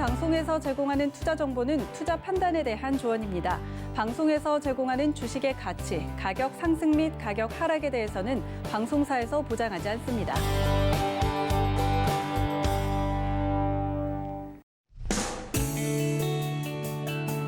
방송에서 제공하는 투자 정보는 투자 판단에 대한 조언입니다. 방송에서 제공하는 주식의 가치, 가격 상승 및 가격 하락에 대해서는 방송사에서 보장하지 않습니다.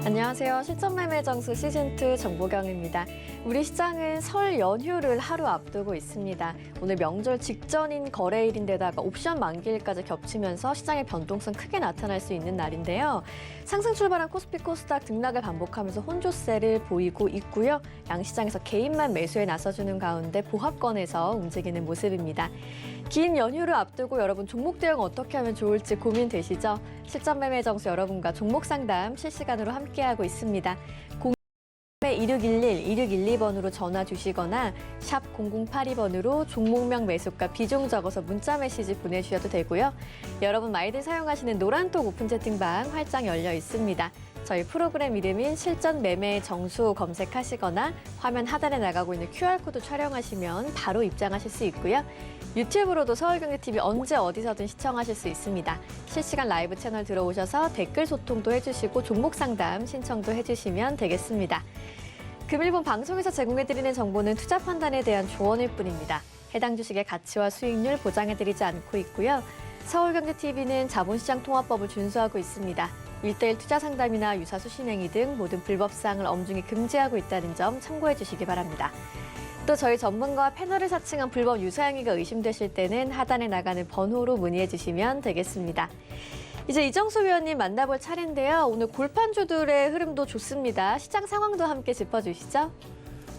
안녕하세요. 실전매매 정수 시즌2 정보경입니다. 우리 시장은 설 연휴를 하루 앞두고 있습니다. 오늘 명절 직전인 거래일인데다가 옵션 만기일까지 겹치면서 시장의 변동성 크게 나타날 수 있는 날인데요. 상승 출발한 코스피 코스닥 등락을 반복하면서 혼조세를 보이고 있고요. 양시장에서 개인만 매수에 나서주는 가운데 보합권에서 움직이는 모습입니다. 긴 연휴를 앞두고 여러분 종목 대응 어떻게 하면 좋을지 고민되시죠? 실전매매 정수 여러분과 종목 상담 실시간으로 함께하고 있습니다. 2611-2612번으로 전화 주시거나 샵 0082번으로 종목명 매수가 비중 적어서 문자 메시지 보내주셔도 되고요. 여러분 많이들 사용하시는 노란톡 오픈 채팅방 활짝 열려 있습니다. 저희 프로그램 이름인 실전 매매 정수 검색하시거나 화면 하단에 나가고 있는 QR코드 촬영하시면 바로 입장하실 수 있고요. 유튜브로도 서울경제TV 언제 어디서든 시청하실 수 있습니다. 실시간 라이브 채널 들어오셔서 댓글 소통도 해주시고 종목 상담 신청도 해주시면 되겠습니다. 금일본 방송에서 제공해드리는 정보는 투자 판단에 대한 조언일 뿐입니다. 해당 주식의 가치와 수익률 보장해드리지 않고 있고요. 서울경제TV는 자본시장 통화법을 준수하고 있습니다. 1:1 투자 상담이나 유사수 신행위 등 모든 불법 사항을 엄중히 금지하고 있다는 점 참고해 주시기 바랍니다. 또 저희 전문가와 패널을 사칭한 불법 유사행위가 의심되실 때는 하단에 나가는 번호로 문의해 주시면 되겠습니다. 이제 이정수 위원님 만나볼 차례인데요. 오늘 골판주들의 흐름도 좋습니다. 시장 상황도 함께 짚어주시죠.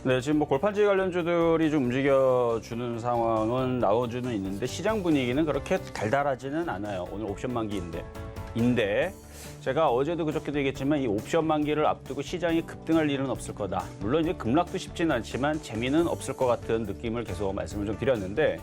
네, 지금 골판지 관련주들이 좀 움직여주는 상황은 나와주는 있는데 시장 분위기는 그렇게 달달하지는 않아요. 오늘 옵션 만기인데 제가 어제도 그저께도 얘기했지만 이 옵션 만기를 앞두고 시장이 급등할 일은 없을 거다. 물론 이제 급락도 쉽지는 않지만 재미는 없을 것 같은 느낌을 계속 말씀을 좀 드렸는데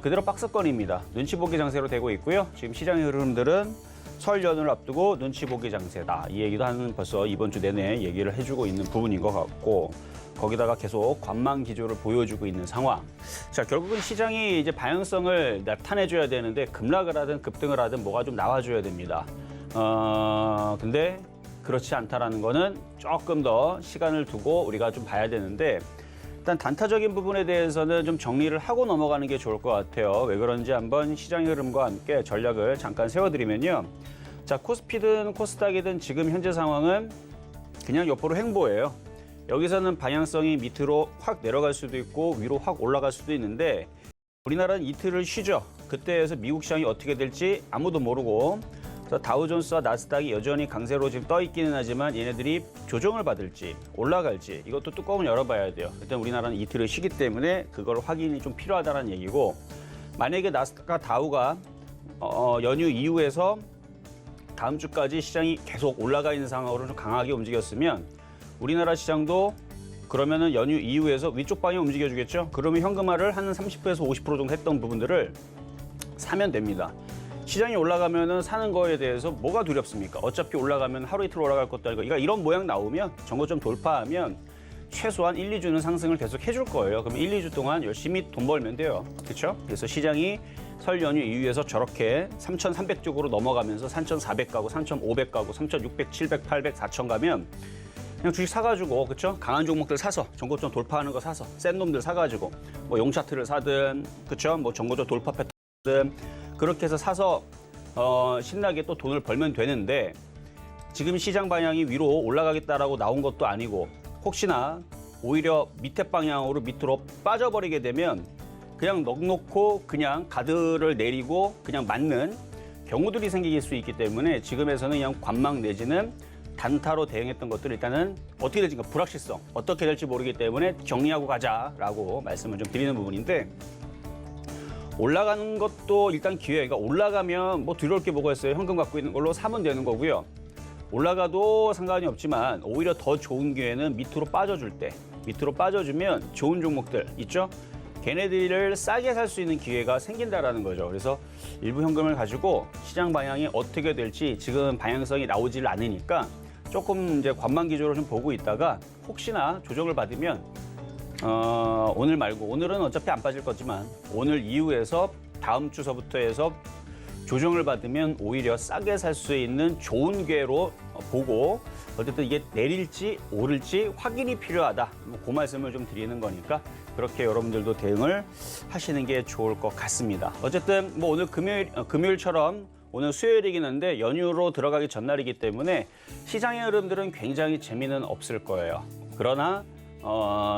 그대로 박스권입니다. 눈치 보기 장세로 되고 있고요. 지금 시장의 흐름들은 설 연휴를 앞두고 눈치 보기 장세다. 이 얘기도 벌써 이번 주 내내 얘기를 해주고 있는 부분인 것 같고 거기다가 계속 관망 기조를 보여주고 있는 상황. 자, 결국은 시장이 이제 방향성을 나타내줘야 되는데 급락을 하든 급등을 하든 뭐가 좀 나와줘야 됩니다. 근데 그렇지 않다라는 거는 조금 더 시간을 두고 우리가 좀 봐야 되는데 일단 단타적인 부분에 대해서는 좀 정리를 하고 넘어가는 게 좋을 것 같아요. 왜 그런지 한번 시장의 흐름과 함께 전략을 잠깐 세워드리면요. 자, 코스피든 코스닥이든 지금 현재 상황은 그냥 옆으로 횡보예요. 여기서는 방향성이 밑으로 확 내려갈 수도 있고 위로 확 올라갈 수도 있는데 우리나라는 이틀을 쉬죠. 그때에서 미국 시장이 어떻게 될지 아무도 모르고 다우존스와 나스닥이 여전히 강세로 지금 떠 있기는 하지만 얘네들이 조정을 받을지 올라갈지 이것도 뚜껑을 열어봐야 돼요. 일단 우리나라는 이틀을 쉬기 때문에 그걸 확인이 좀 필요하다는 얘기고 만약에 나스닥과 다우가 연휴 이후에서 다음 주까지 시장이 계속 올라가 있는 상황으로 좀 강하게 움직였으면 우리나라 시장도 그러면은 연휴 이후에서 위쪽 방향 움직여주겠죠. 그러면 현금화를 한 30%에서 50% 정도 했던 부분들을 사면 됩니다. 시장이 올라가면은 사는 거에 대해서 뭐가 두렵습니까? 어차피 올라가면 하루 이틀 올라갈 것도 아니고 그러니까 이런 모양 나오면 정고점 돌파하면 최소한 1, 2주는 상승을 계속 해줄 거예요. 그럼 1, 2주 동안 열심히 돈 벌면 돼요. 그렇죠? 그래서 시장이 설 연휴 이후에서 저렇게 3,300 쪽으로 넘어가면서 3,400 가고 3,500 가고 3,600, 700, 800, 4,000 가면 그냥 주식 사가지고 그렇죠? 강한 종목들 사서 정고점 돌파하는 거 사서 센 놈들 사가지고 뭐 용차트를 사든 그렇죠? 뭐 정고점 돌파 패턴 그렇게 해서 사서 신나게 또 돈을 벌면 되는데 지금 시장 방향이 위로 올라가겠다라고 나온 것도 아니고 혹시나 오히려 밑에 방향으로 밑으로 빠져버리게 되면 그냥 넉놓고 그냥 가드를 내리고 그냥 맞는 경우들이 생길 수 있기 때문에 지금에서는 그냥 관망 내지는 단타로 대응했던 것들 일단은 어떻게 될지 불확실성 어떻게 될지 모르기 때문에 정리하고 가자라고 말씀을 좀 드리는 부분인데 올라가는 것도 일단 기회. 그러니까 올라가면 뭐 두려울 게 뭐가 있어요. 현금 갖고 있는 걸로 사면 되는 거고요. 올라가도 상관이 없지만 오히려 더 좋은 기회는 밑으로 빠져줄 때. 밑으로 빠져주면 좋은 종목들 있죠. 걔네들을 싸게 살 수 있는 기회가 생긴다라는 거죠. 그래서 일부 현금을 가지고 시장 방향이 어떻게 될지 지금 방향성이 나오질 않으니까 조금 이제 관망 기조로 좀 보고 있다가 혹시나 조정을 받으면 오늘 말고 오늘은 어차피 안 빠질 거지만 오늘 이후에서 다음 주서부터 해서 조정을 받으면 오히려 싸게 살 수 있는 좋은 기회로 보고 어쨌든 이게 내릴지 오를지 확인이 필요하다. 그 말씀을 좀 드리는 거니까 그렇게 여러분들도 대응을 하시는 게 좋을 것 같습니다. 어쨌든 뭐 오늘 금요일처럼 오늘 수요일이긴 한데 연휴로 들어가기 전날이기 때문에 시장의 흐름들은 굉장히 재미는 없을 거예요. 그러나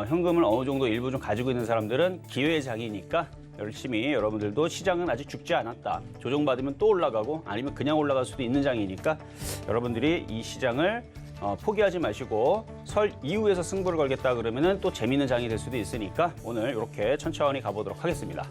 현금을 어느 정도 일부 좀 가지고 있는 사람들은 기회의 장이니까 열심히 여러분들도 시장은 아직 죽지 않았다. 조정받으면 또 올라가고 아니면 그냥 올라갈 수도 있는 장이니까 여러분들이 이 시장을 포기하지 마시고 설 이후에서 승부를 걸겠다 그러면은 또 재미있는 장이 될 수도 있으니까 오늘 이렇게 천천히 가보도록 하겠습니다.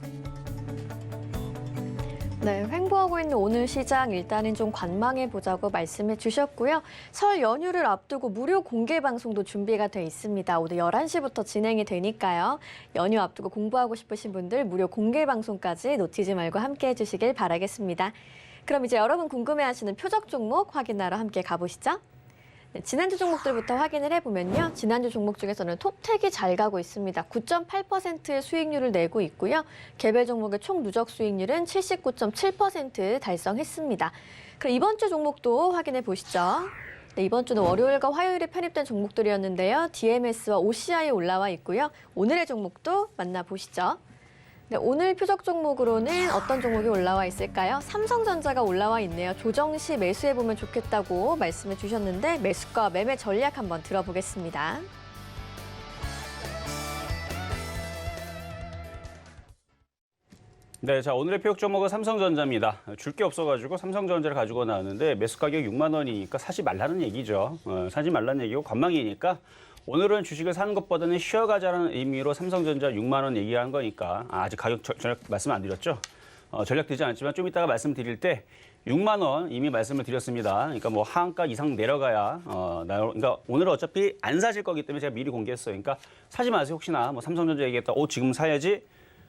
네, 횡보하고 있는 오늘 시장 일단은 좀 관망해 보자고 말씀해 주셨고요. 설 연휴를 앞두고 무료 공개 방송도 준비가 돼 있습니다. 오늘 11시부터 진행이 되니까요. 연휴 앞두고 공부하고 싶으신 분들 무료 공개 방송까지 놓치지 말고 함께 해주시길 바라겠습니다. 그럼 이제 여러분 궁금해하시는 표적 종목 확인하러 함께 가보시죠. 네, 지난주 종목들부터 확인을 해보면요. 지난주 종목 중에서는 톱택이 잘 가고 있습니다. 9.8%의 수익률을 내고 있고요. 개별 종목의 총 누적 수익률은 79.7% 달성했습니다. 그럼 이번 주 종목도 확인해 보시죠. 네, 이번 주는 월요일과 화요일에 편입된 종목들이었는데요. DMS와 OCI 올라와 있고요. 오늘의 종목도 만나보시죠. 네, 오늘 표적 종목으로는 어떤 종목이 올라와 있을까요? 삼성전자가 올라와 있네요. 조정 시 매수해보면 좋겠다고 말씀해 주셨는데 매수가 매매 전략 한번 들어보겠습니다. 네, 자 오늘의 표적 종목은 삼성전자입니다. 줄 게 없어가지고 삼성전자를 가지고 나왔는데 매수 가격 6만 원이니까 사지 말라는 얘기죠. 사지 말라는 얘기고 관망이니까 오늘은 주식을 사는 것보다는 쉬어가자는 의미로 삼성전자 6만 원 얘기한 거니까 아직 가격 전략 말씀 안 드렸죠. 전략 드리지 않았지만 좀 이따가 말씀드릴 때 6만 원 이미 말씀을 드렸습니다. 그러니까 뭐 하한가 이상 내려가야 그러니까 오늘은 어차피 안 사실 거기 때문에 제가 미리 공개했어요. 그러니까 사지 마세요. 혹시나 뭐 삼성전자 얘기했다. 지금 사야지.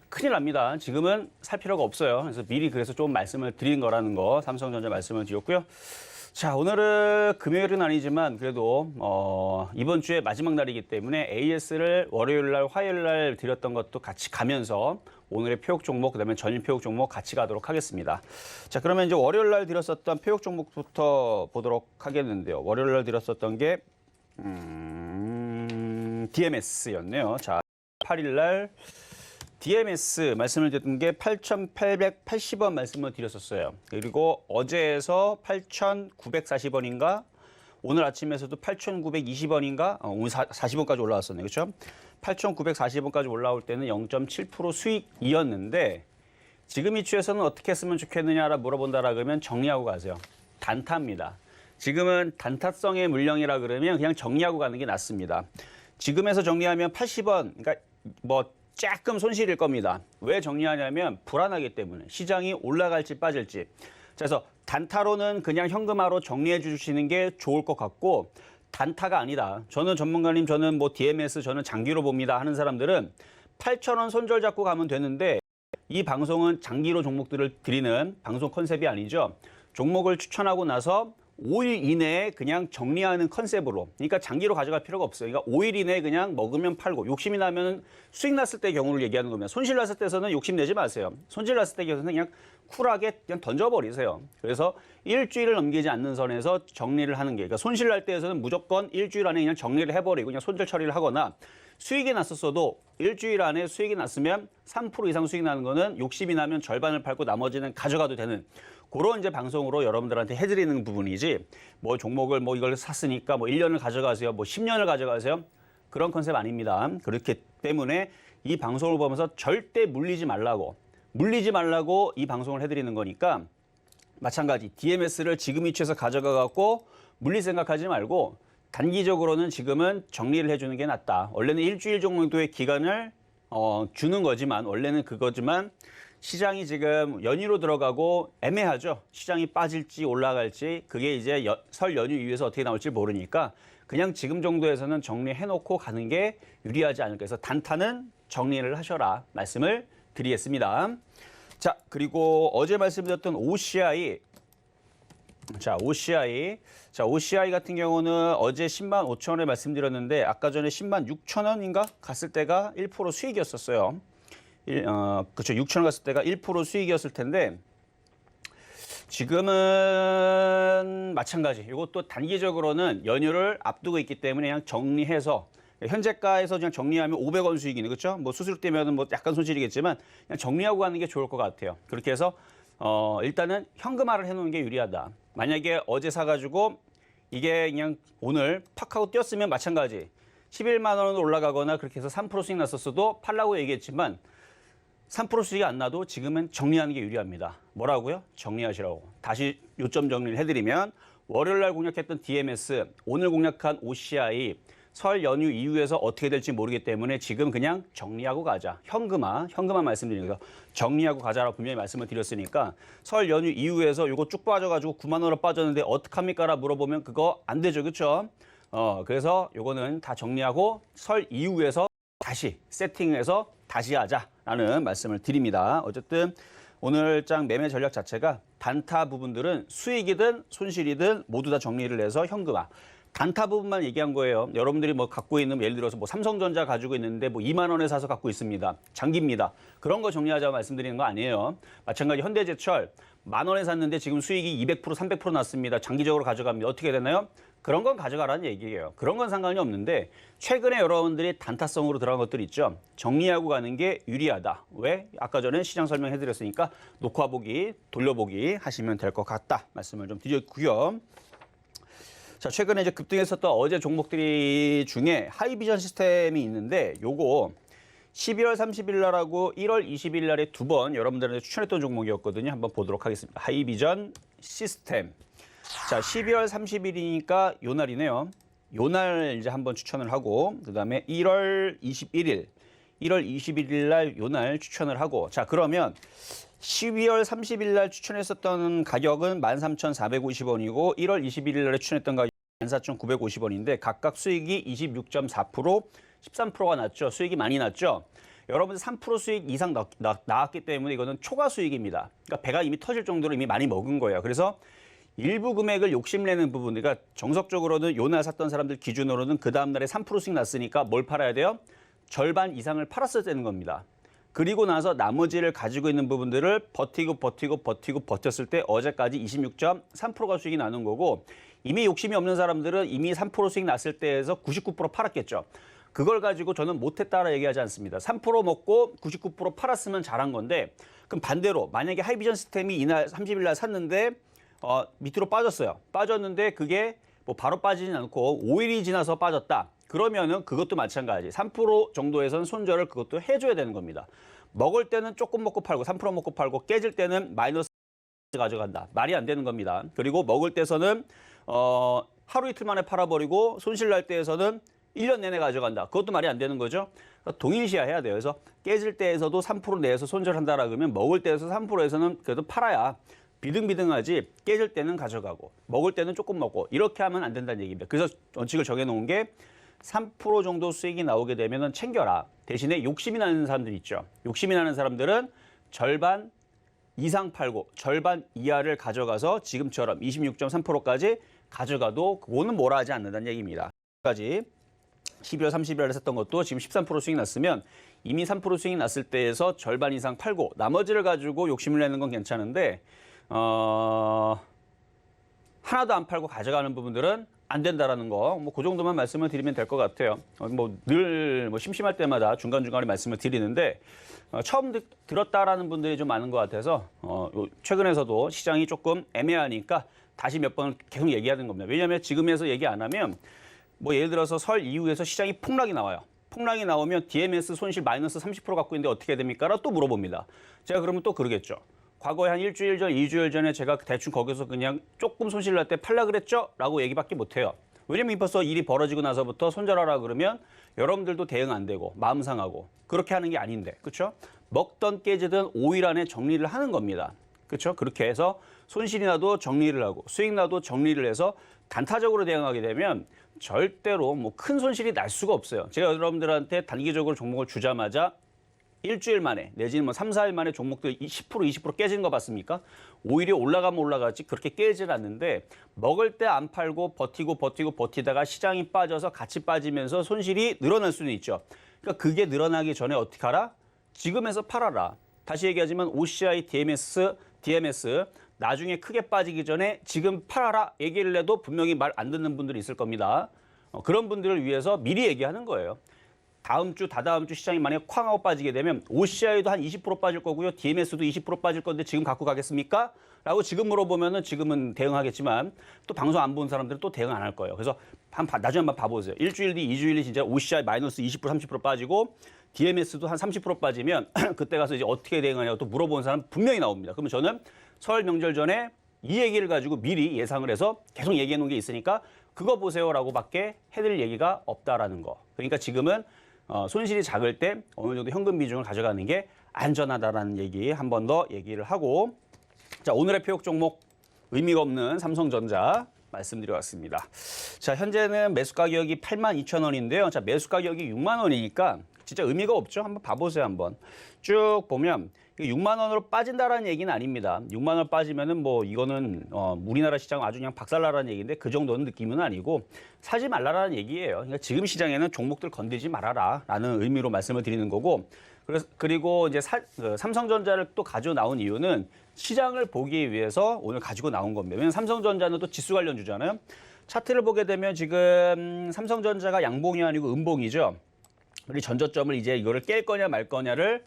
큰일 납니다. 지금은 살 필요가 없어요. 그래서 미리 그래서 좀 말씀을 드린 거라는 거 삼성전자 말씀을 드렸고요. 자, 오늘은 금요일은 아니지만 그래도 이번 주에 마지막 날이기 때문에 AS를 월요일 날, 화요일 날 드렸던 것도 같이 가면서 오늘의 표적 종목, 그다음에 전일 표적 종목 같이 가도록 하겠습니다. 자, 그러면 이제 월요일 날 드렸었던 표적 종목부터 보도록 하겠는데요. 월요일 날 드렸었던 게 DMS였네요. 자, 8일 날 DMS 말씀을 드렸던 게 8,880원 말씀을 드렸었어요. 그리고 어제에서 8,940원인가 오늘 아침에서도 8,920원인가 오늘 40원까지 올라왔었네요. 그렇죠? 8,940원까지 올라올 때는 0.7% 수익이었는데 지금 이 추에서는 어떻게 했으면 좋겠느냐라 물어본다라 그러면 정리하고 가세요. 단타입니다. 지금은 단타성의 물량이라 그러면 그냥 정리하고 가는 게 낫습니다. 지금에서 정리하면 80원, 그러니까 뭐 조금 손실일 겁니다. 왜 정리하냐면 불안하기 때문에 시장이 올라갈지 빠질지. 그래서 단타로는 그냥 현금화로 정리해 주시는 게 좋을 것 같고 단타가 아니다. 저는 전문가님 저는 뭐 DMS 저는 장기로 봅니다 하는 사람들은 8,000원 손절 잡고 가면 되는데 이 방송은 장기로 종목들을 드리는 방송 컨셉이 아니죠. 종목을 추천하고 나서 5일 이내에 그냥 정리하는 컨셉으로. 그러니까 장기로 가져갈 필요가 없어요. 그러니까 5일 이내에 그냥 먹으면 팔고 욕심이 나면 수익 났을 때 경우를 얘기하는 겁니다. 손실 났을 때서는 욕심 내지 마세요. 손실 났을 때 경우는 그냥 쿨하게 그냥 던져버리세요. 그래서 일주일을 넘기지 않는 선에서 정리를 하는 게. 그러니까 손실 날 때에서는 무조건 일주일 안에 그냥 정리를 해버리고 그냥 손절 처리를 하거나 수익이 났었어도 일주일 안에 수익이 났으면 3% 이상 수익 나는 거는 욕심이 나면 절반을 팔고 나머지는 가져가도 되는 그런 이제 방송으로 여러분들한테 해드리는 부분이지 뭐 종목을 뭐 이걸 샀으니까 뭐 1년을 가져가세요. 뭐 10년을 가져가세요. 그런 컨셉 아닙니다. 그렇기 때문에 이 방송을 보면서 절대 물리지 말라고 이 방송을 해드리는 거니까 마찬가지 DMS를 지금 위치에서 가져가 갖고 물릴 생각하지 말고 단기적으로는 지금은 정리를 해주는 게 낫다. 원래는 일주일 정도의 기간을 주는 거지만 원래는 그거지만 시장이 지금 연휴로 들어가고 애매하죠. 시장이 빠질지 올라갈지 그게 이제 설 연휴 이후에서 어떻게 나올지 모르니까 그냥 지금 정도에서는 정리해놓고 가는 게 유리하지 않을까 해서 단타는 정리를 하셔라 말씀을 드리겠습니다. 자, 그리고 어제 말씀드렸던 OCI. 자, OCI 같은 경우는 어제 10만 5천 원에 말씀드렸는데 아까 전에 10만 6천 원인가 갔을 때가 1% 수익이었었어요. 그렇죠. 6천 원 갔을 때가 1% 수익이었을 텐데 지금은 마찬가지. 이것도 단기적으로는 연휴를 앞두고 있기 때문에 그냥 정리해서 현재가에서 그냥 정리하면 500원 수익이네, 그렇죠? 뭐 수수료 때문에 뭐 약간 손실이겠지만 그냥 정리하고 가는 게 좋을 것 같아요. 그렇게 해서 일단은 현금화를 해놓는 게 유리하다. 만약에 어제 사가지고 이게 그냥 오늘 팍 하고 뛰었으면 마찬가지. 11만 원으로 올라가거나 그렇게 해서 3% 수익 났었어도 팔라고 얘기했지만 3% 수익이 안 나도 지금은 정리하는 게 유리합니다. 뭐라고요? 정리하시라고. 다시 요점 정리를 해드리면 월요일 날 공략했던 DMS, 오늘 공략한 OCI, 설 연휴 이후에서 어떻게 될지 모르기 때문에 지금 그냥 정리하고 가자. 현금화 말씀드리는 거. 정리하고 가자라고 분명히 말씀을 드렸으니까 설 연휴 이후에서 이거 쭉 빠져가지고 9만 원으로 빠졌는데 어떡합니까라 물어보면 그거 안 되죠, 그렇죠? 그래서 요거는 다 정리하고 설 이후에서 다시 세팅해서 다시 하자라는 말씀을 드립니다. 어쨌든 오늘 장 매매 전략 자체가 단타 부분들은 수익이든 손실이든 모두 다 정리를 해서 현금화. 단타 부분만 얘기한 거예요. 여러분들이 뭐 갖고 있는 예를 들어서 뭐 삼성전자 가지고 있는데 뭐 2만 원에 사서 갖고 있습니다. 장기입니다. 그런 거 정리하자고 말씀드리는 거 아니에요. 마찬가지 현대제철 10,000원에 샀는데 지금 수익이 200% 300% 났습니다. 장기적으로 가져갑니다. 어떻게 되나요? 그런 건 가져가라는 얘기예요. 그런 건 상관이 없는데 최근에 여러분들이 단타성으로 들어간 것들 있죠. 정리하고 가는 게 유리하다. 왜? 아까 전에 시장 설명해드렸으니까 녹화보기, 돌려보기 하시면 될 것 같다. 말씀을 좀 드렸고요. 자, 최근에 이제 급등했었던 어제 종목들이 중에 하이비전 시스템이 있는데 요거 12월 30일 날하고 1월 20일 날에 두 번 여러분들한테 추천했던 종목이었거든요. 한번 보도록 하겠습니다. 하이비전 시스템. 자, 12월 30일이니까 요 날이네요. 요 날 이제 한번 추천을 하고 그다음에 1월 21일 날 요 날 추천을 하고 자, 그러면 12월 30일 날 추천했었던 가격은 13,450원이고 1월 21일 날에 추천했던 가격이 14,950원인데 각각 수익이 26.4%, 13%가 났죠. 수익이 많이 났죠. 여러분들 3% 수익 이상 나왔기 때문에 이거는 초과 수익입니다. 그러니까 배가 이미 터질 정도로 이미 많이 먹은 거예요. 그래서 일부 금액을 욕심내는 부분, 그러니까 정석적으로는 요날 샀던 사람들 기준으로는 그 다음 날에 3% 수익 났으니까 뭘 팔아야 돼요? 절반 이상을 팔았어야 되는 겁니다. 그리고 나서 나머지를 가지고 있는 부분들을 버텼을 때 어제까지 26.3%가 수익이 나는 거고 이미 욕심이 없는 사람들은 이미 3% 수익 났을 때에서 99% 팔았겠죠. 그걸 가지고 저는 못했다라 얘기하지 않습니다. 3% 먹고 99% 팔았으면 잘한 건데 그럼 반대로 만약에 하이비전 시스템이 이날 30일 날 샀는데 밑으로 빠졌어요. 빠졌는데 그게 뭐 바로 빠지진 않고 5일이 지나서 빠졌다. 그러면은 그것도 마찬가지. 3% 정도에선 손절을 그것도 해줘야 되는 겁니다. 먹을 때는 조금 먹고 팔고 3% 먹고 팔고 깨질 때는 마이너스 가져간다. 말이 안 되는 겁니다. 그리고 먹을 때서는 하루 이틀 만에 팔아버리고 손실 날 때에서는 1년 내내 가져간다. 그것도 말이 안 되는 거죠. 동일시해야 돼요. 그래서 깨질 때에서도 3% 내에서 손절한다라 그러면 먹을 때에서 3%에서는 그래도 팔아야 비등비등하지 깨질 때는 가져가고 먹을 때는 조금 먹고 이렇게 하면 안 된다는 얘기입니다. 그래서 원칙을 정해놓은 게 3% 정도 수익이 나오게 되면 챙겨라. 대신에 욕심이 나는 사람들 있죠. 욕심이 나는 사람들은 절반 이상 팔고 절반 이하를 가져가서 지금처럼 26.3%까지 가져가도 그거는 뭐라 하지 않는다는 얘기입니다. 까지 12월 30일에 했던 것도 지금 13% 수익 났으면 이미 3% 수익 났을 때에서 절반 이상 팔고 나머지를 가지고 욕심을 내는 건 괜찮은데 하나도 안 팔고 가져가는 부분들은 안 된다라는 거, 뭐 그 정도만 말씀을 드리면 될 것 같아요. 뭐 늘 심심할 때마다 중간중간에 말씀을 드리는데 처음 들었다라는 분들이 좀 많은 것 같아서 최근에서도 시장이 조금 애매하니까 다시 몇 번 계속 얘기하는 겁니다. 왜냐하면 지금에서 얘기 안 하면 뭐 예를 들어서 설 이후에서 시장이 폭락이 나와요. 폭락이 나오면 DMS 손실 마이너스 30% 갖고 있는데 어떻게 됩니까? 라고 또 물어봅니다. 제가 그러면 또 그러겠죠. 과거에 한 일주일 전, 2주일 전에 제가 대충 거기서 그냥 조금 손실 날 때 팔라 그랬죠? 라고 얘기밖에 못해요. 왜냐면 벌써 일이 벌어지고 나서부터 손절하라 그러면 여러분들도 대응 안 되고 마음 상하고 그렇게 하는 게 아닌데, 그렇죠? 먹던 깨지든 5일 안에 정리를 하는 겁니다. 그렇죠? 그렇게 해서 손실이 나도 정리를 하고 수익 나도 정리를 해서 단타적으로 대응하게 되면 절대로 뭐 큰 손실이 날 수가 없어요. 제가 여러분들한테 단기적으로 종목을 주자마자 일주일 만에 내지는 뭐 3, 4일 만에 종목들 10%, 20% 깨지는 거 봤습니까? 오히려 올라가면 올라가지 그렇게 깨지는 않는데 먹을 때 안 팔고 버티다가 시장이 빠져서 같이 빠지면서 손실이 늘어날 수는 있죠. 그러니까 그게 늘어나기 전에 어떻게 하라? 지금에서 팔아라. 다시 얘기하지만 OCI, DMS 나중에 크게 빠지기 전에 지금 팔아라 얘기를 해도 분명히 말 안 듣는 분들이 있을 겁니다. 그런 분들을 위해서 미리 얘기하는 거예요. 다음 주, 다다음 주 시장이 만약에 쾅 하고 빠지게 되면 OCI도 한 20% 빠질 거고요. DMS도 20% 빠질 건데 지금 갖고 가겠습니까? 라고 지금 물어보면은 지금은 대응하겠지만 또 방송 안 본 사람들은 또 대응 안 할 거예요. 그래서 나중에 한번 봐보세요. 일주일 뒤, 2주일 뒤 진짜 OCI 마이너스 20%, 30% 빠지고 DMS도 한 30% 빠지면 그때 가서 이제 어떻게 대응하냐고 또 물어본 사람 분명히 나옵니다. 그러면 저는 설 명절 전에 이 얘기를 가지고 미리 예상을 해서 계속 얘기해 놓은 게 있으니까 그거 보세요라고밖에 해드릴 얘기가 없다라는 거. 그러니까 지금은 손실이 작을 때 어느 정도 현금 비중을 가져가는 게 안전하다라는 얘기 한 번 더 얘기를 하고 자 오늘의 표역 종목 의미가 없는 삼성전자 말씀드려왔습니다. 자 현재는 매수 가격이 82,000원인데요. 자 매수 가격이 6만 원이니까 진짜 의미가 없죠. 한번 봐보세요. 한번 쭉 보면 6만 원으로 빠진다라는 얘기는 아닙니다. 6만 원 빠지면은 뭐 이거는 우리나라 시장 아주 그냥 박살나라는 얘기인데 그 정도는 느낌은 아니고 사지 말라라는 얘기예요. 그러니까 지금 시장에는 종목들 건들지 말아라라는 의미로 말씀을 드리는 거고 그리고 이제 삼성전자를 또 가지고 나온 이유는 시장을 보기 위해서 오늘 가지고 나온 겁니다. 왜냐하면 삼성전자는 또 지수 관련주잖아요. 차트를 보게 되면 지금 삼성전자가 양봉이 아니고 음봉이죠. 우리 전저점을 이제 이거를 깰 거냐 말 거냐를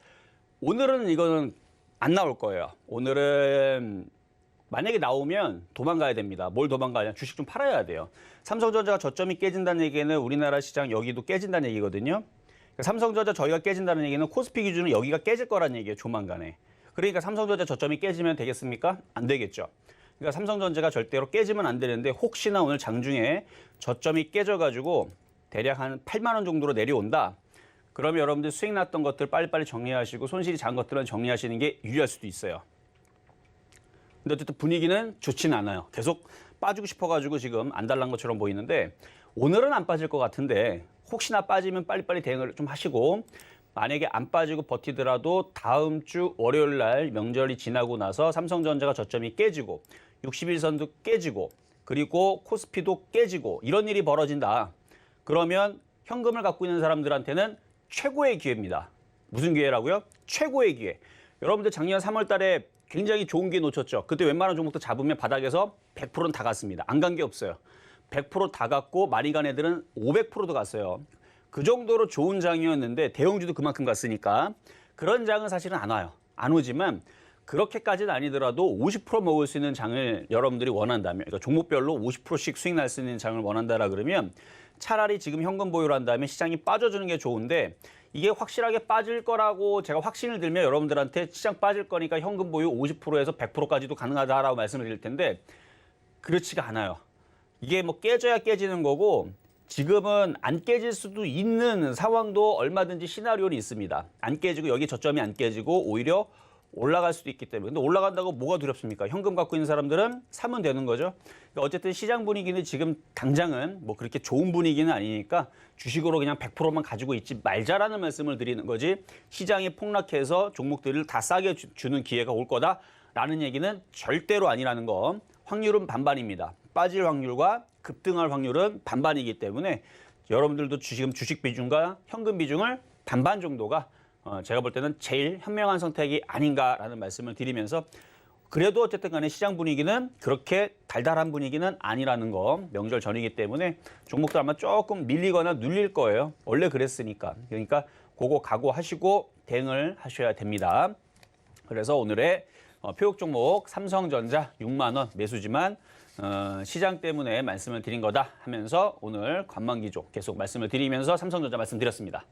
오늘은 이거는 안 나올 거예요. 오늘은 만약에 나오면 도망가야 됩니다. 뭘 도망가냐? 주식 좀 팔아야 돼요. 삼성전자가 저점이 깨진다는 얘기는 우리나라 시장 여기도 깨진다는 얘기거든요. 삼성전자 저희가 깨진다는 얘기는 코스피 기준으로 여기가 깨질 거라는 얘기예요. 조만간에. 그러니까 삼성전자 저점이 깨지면 되겠습니까? 안 되겠죠. 그러니까 삼성전자가 절대로 깨지면 안 되는데 혹시나 오늘 장중에 저점이 깨져가지고 대략 한 8만 원 정도로 내려온다. 그러면 여러분들 수익 났던 것들 빨리빨리 정리하시고 손실이 작은 것들은 정리하시는 게 유리할 수도 있어요. 근데 어쨌든 분위기는 좋지는 않아요. 계속 빠지고 싶어가지고 지금 안 달란 것처럼 보이는데 오늘은 안 빠질 것 같은데 혹시나 빠지면 빨리빨리 대응을 좀 하시고 만약에 안 빠지고 버티더라도 다음 주 월요일 날 명절이 지나고 나서 삼성전자가 저점이 깨지고 60일선도 깨지고 그리고 코스피도 깨지고 이런 일이 벌어진다. 그러면 현금을 갖고 있는 사람들한테는 최고의 기회입니다. 무슨 기회라고요? 최고의 기회. 여러분들 작년 3월 달에 굉장히 좋은 기회 놓쳤죠. 그때 웬만한 종목도 잡으면 바닥에서 100%는 다 갔습니다. 안 간 게 없어요. 100% 다 갔고 많이 간 애들은 500%도 갔어요. 그 정도로 좋은 장이었는데 대형주도 그만큼 갔으니까 그런 장은 사실은 안 와요. 안 오지만 그렇게까지는 아니더라도 50% 먹을 수 있는 장을 여러분들이 원한다면 그러니까 종목별로 50%씩 수익 날 수 있는 장을 원한다라 그러면 차라리 지금 현금 보유를 한 다음에 시장이 빠져주는 게 좋은데 이게 확실하게 빠질 거라고 제가 확신을 들면 여러분들한테 시장 빠질 거니까 현금 보유 50%에서 100%까지도 가능하다라고 말씀을 드릴 텐데 그렇지가 않아요. 이게 뭐 깨져야 깨지는 거고 지금은 안 깨질 수도 있는 상황도 얼마든지 시나리오는 있습니다. 안 깨지고 여기 저점이 안 깨지고 오히려 올라갈 수도 있기 때문에. 근데 올라간다고 뭐가 두렵습니까? 현금 갖고 있는 사람들은 사면 되는 거죠. 그러니까 어쨌든 시장 분위기는 지금 당장은 뭐 그렇게 좋은 분위기는 아니니까 주식으로 그냥 100%만 가지고 있지 말자라는 말씀을 드리는 거지 시장이 폭락해서 종목들을 다 싸게 주는 기회가 올 거다라는 얘기는 절대로 아니라는 거. 확률은 반반입니다. 빠질 확률과 급등할 확률은 반반이기 때문에 여러분들도 지금 주식 비중과 현금 비중을 반반 정도가 제가 볼 때는 제일 현명한 선택이 아닌가라는 말씀을 드리면서 그래도 어쨌든 간에 시장 분위기는 그렇게 달달한 분위기는 아니라는 거 명절 전이기 때문에 종목들 아마 조금 밀리거나 눌릴 거예요. 원래 그랬으니까. 그러니까 그거 각오하시고 대응을 하셔야 됩니다. 그래서 오늘의 표역 종목 삼성전자 6만 원 매수지만 시장 때문에 말씀을 드린 거다 하면서 오늘 관망기조 계속 말씀을 드리면서 삼성전자 말씀드렸습니다.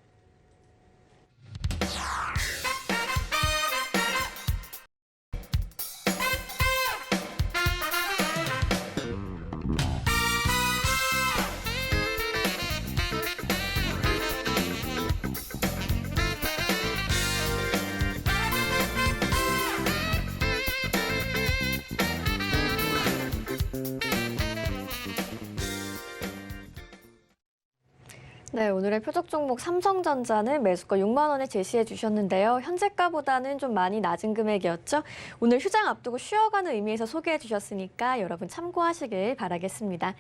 네, 오늘의 표적 종목 삼성전자는 매수가 6만 원에 제시해 주셨는데요. 현재가보다는 좀 많이 낮은 금액이었죠. 오늘 휴장 앞두고 쉬어가는 의미에서 소개해 주셨으니까 여러분 참고하시길 바라겠습니다.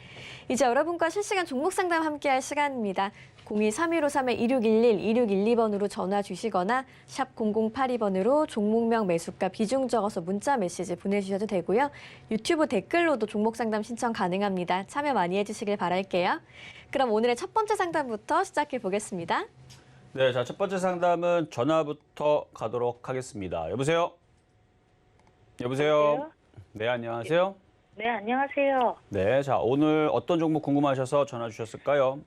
이제 여러분과 실시간 종목 상담 함께할 시간입니다. 02-3153-2611, 2612번으로 전화 주시거나 샵 0082번으로 종목명 매수가 비중 적어서 문자 메시지 보내주셔도 되고요. 유튜브 댓글로도 종목 상담 신청 가능합니다. 참여 많이 해주시길 바랄게요. 그럼 오늘의 첫 번째 상담부터 시작해 보겠습니다. 네, 자, 첫 번째 상담은 전화부터 가도록 하겠습니다. 여보세요? 여보세요? 여보세요? 네, 안녕하세요. 네, 안녕하세요. 네, 자, 오늘 어떤 종목 궁금하셔서 전화 주셨을까요?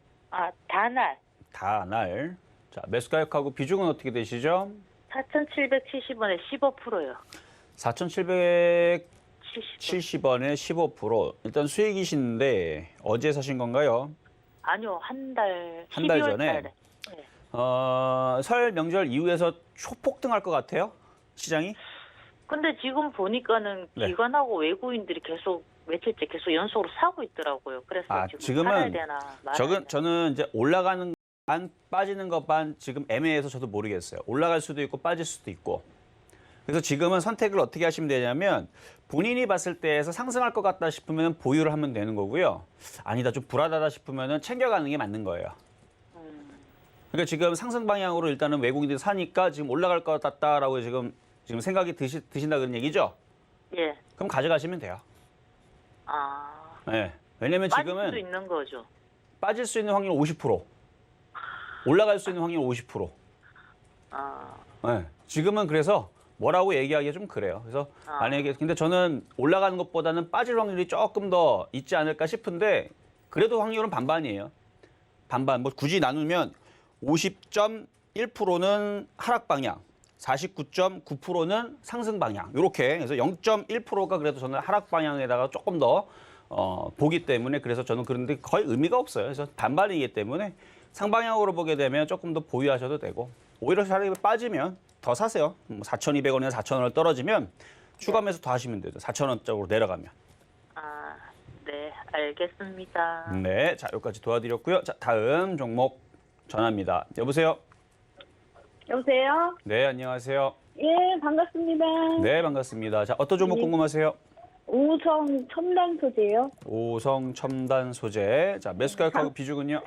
다날 다날. 자, 매수 가격하고 비중은 어떻게 되시죠? 4,770원에 15%요. 4,770원에 70원. 15%. 일단 수익이신데 어제 사신 건가요? 아니요, 한 달. 한달 12월 전에? 달에. 네. 설 명절 이후에서 초폭등할 것 같아요? 시장이? 근데 지금 보니까는 네. 기관하고 외국인들이 계속 며칠째 계속 연속으로 사고 있더라고요. 그래서 지금 지금은 팔아야 되나 말아야 되나. 저는 이제 올라가는 반 빠지는 것 반 지금 애매해서 저도 모르겠어요. 올라갈 수도 있고 빠질 수도 있고. 그래서 지금은 선택을 어떻게 하시면 되냐면 본인이 봤을 때에서 상승할 것 같다 싶으면 보유를 하면 되는 거고요. 아니다 좀 불안하다 싶으면 챙겨가는 게 맞는 거예요. 그러니까 지금 상승 방향으로 일단은 외국인들이 사니까 지금 올라갈 것 같다라고 지금 생각이 드신다 그런 얘기죠? 예. 그럼 가져가시면 돼요. 네. 왜냐면 빠질 지금은 수도 있는 거죠. 빠질 수 있는 확률 50%, 올라갈 수 있는 확률 50%. 네. 지금은 그래서 뭐라고 얘기하기가 좀 그래요. 그래서 만약에 근데 저는 올라가는 것보다는 빠질 확률이 조금 더 있지 않을까 싶은데 그래도 확률은 반반이에요. 반반. 뭐 굳이 나누면 50.1%는 하락 방향, 49.9%는 상승 방향. 이렇게 그래서 0.1%가 그래도 저는 하락 방향에다가 조금 더 보기 때문에 그래서 저는 그런데 거의 의미가 없어요. 그래서 반반이기 때문에 상방향으로 보게 되면 조금 더 보유하셔도 되고 오히려 차라리 빠지면 더 사세요. 4,200원이나 4,000원을 떨어지면 추가 매수 더 하시면 되죠. 4,000원 쪽으로 내려가면. 네, 알겠습니다. 네, 자 여기까지 도와드렸고요. 자 다음 종목 전화입니다. 여보세요. 여보세요? 네, 안녕하세요. 예, 반갑습니다. 네, 반갑습니다. 자 어떤 종목 궁금하세요? 우성 첨단 소재요. 오성 첨단 소재. 자 매수 가격하고 비중은요?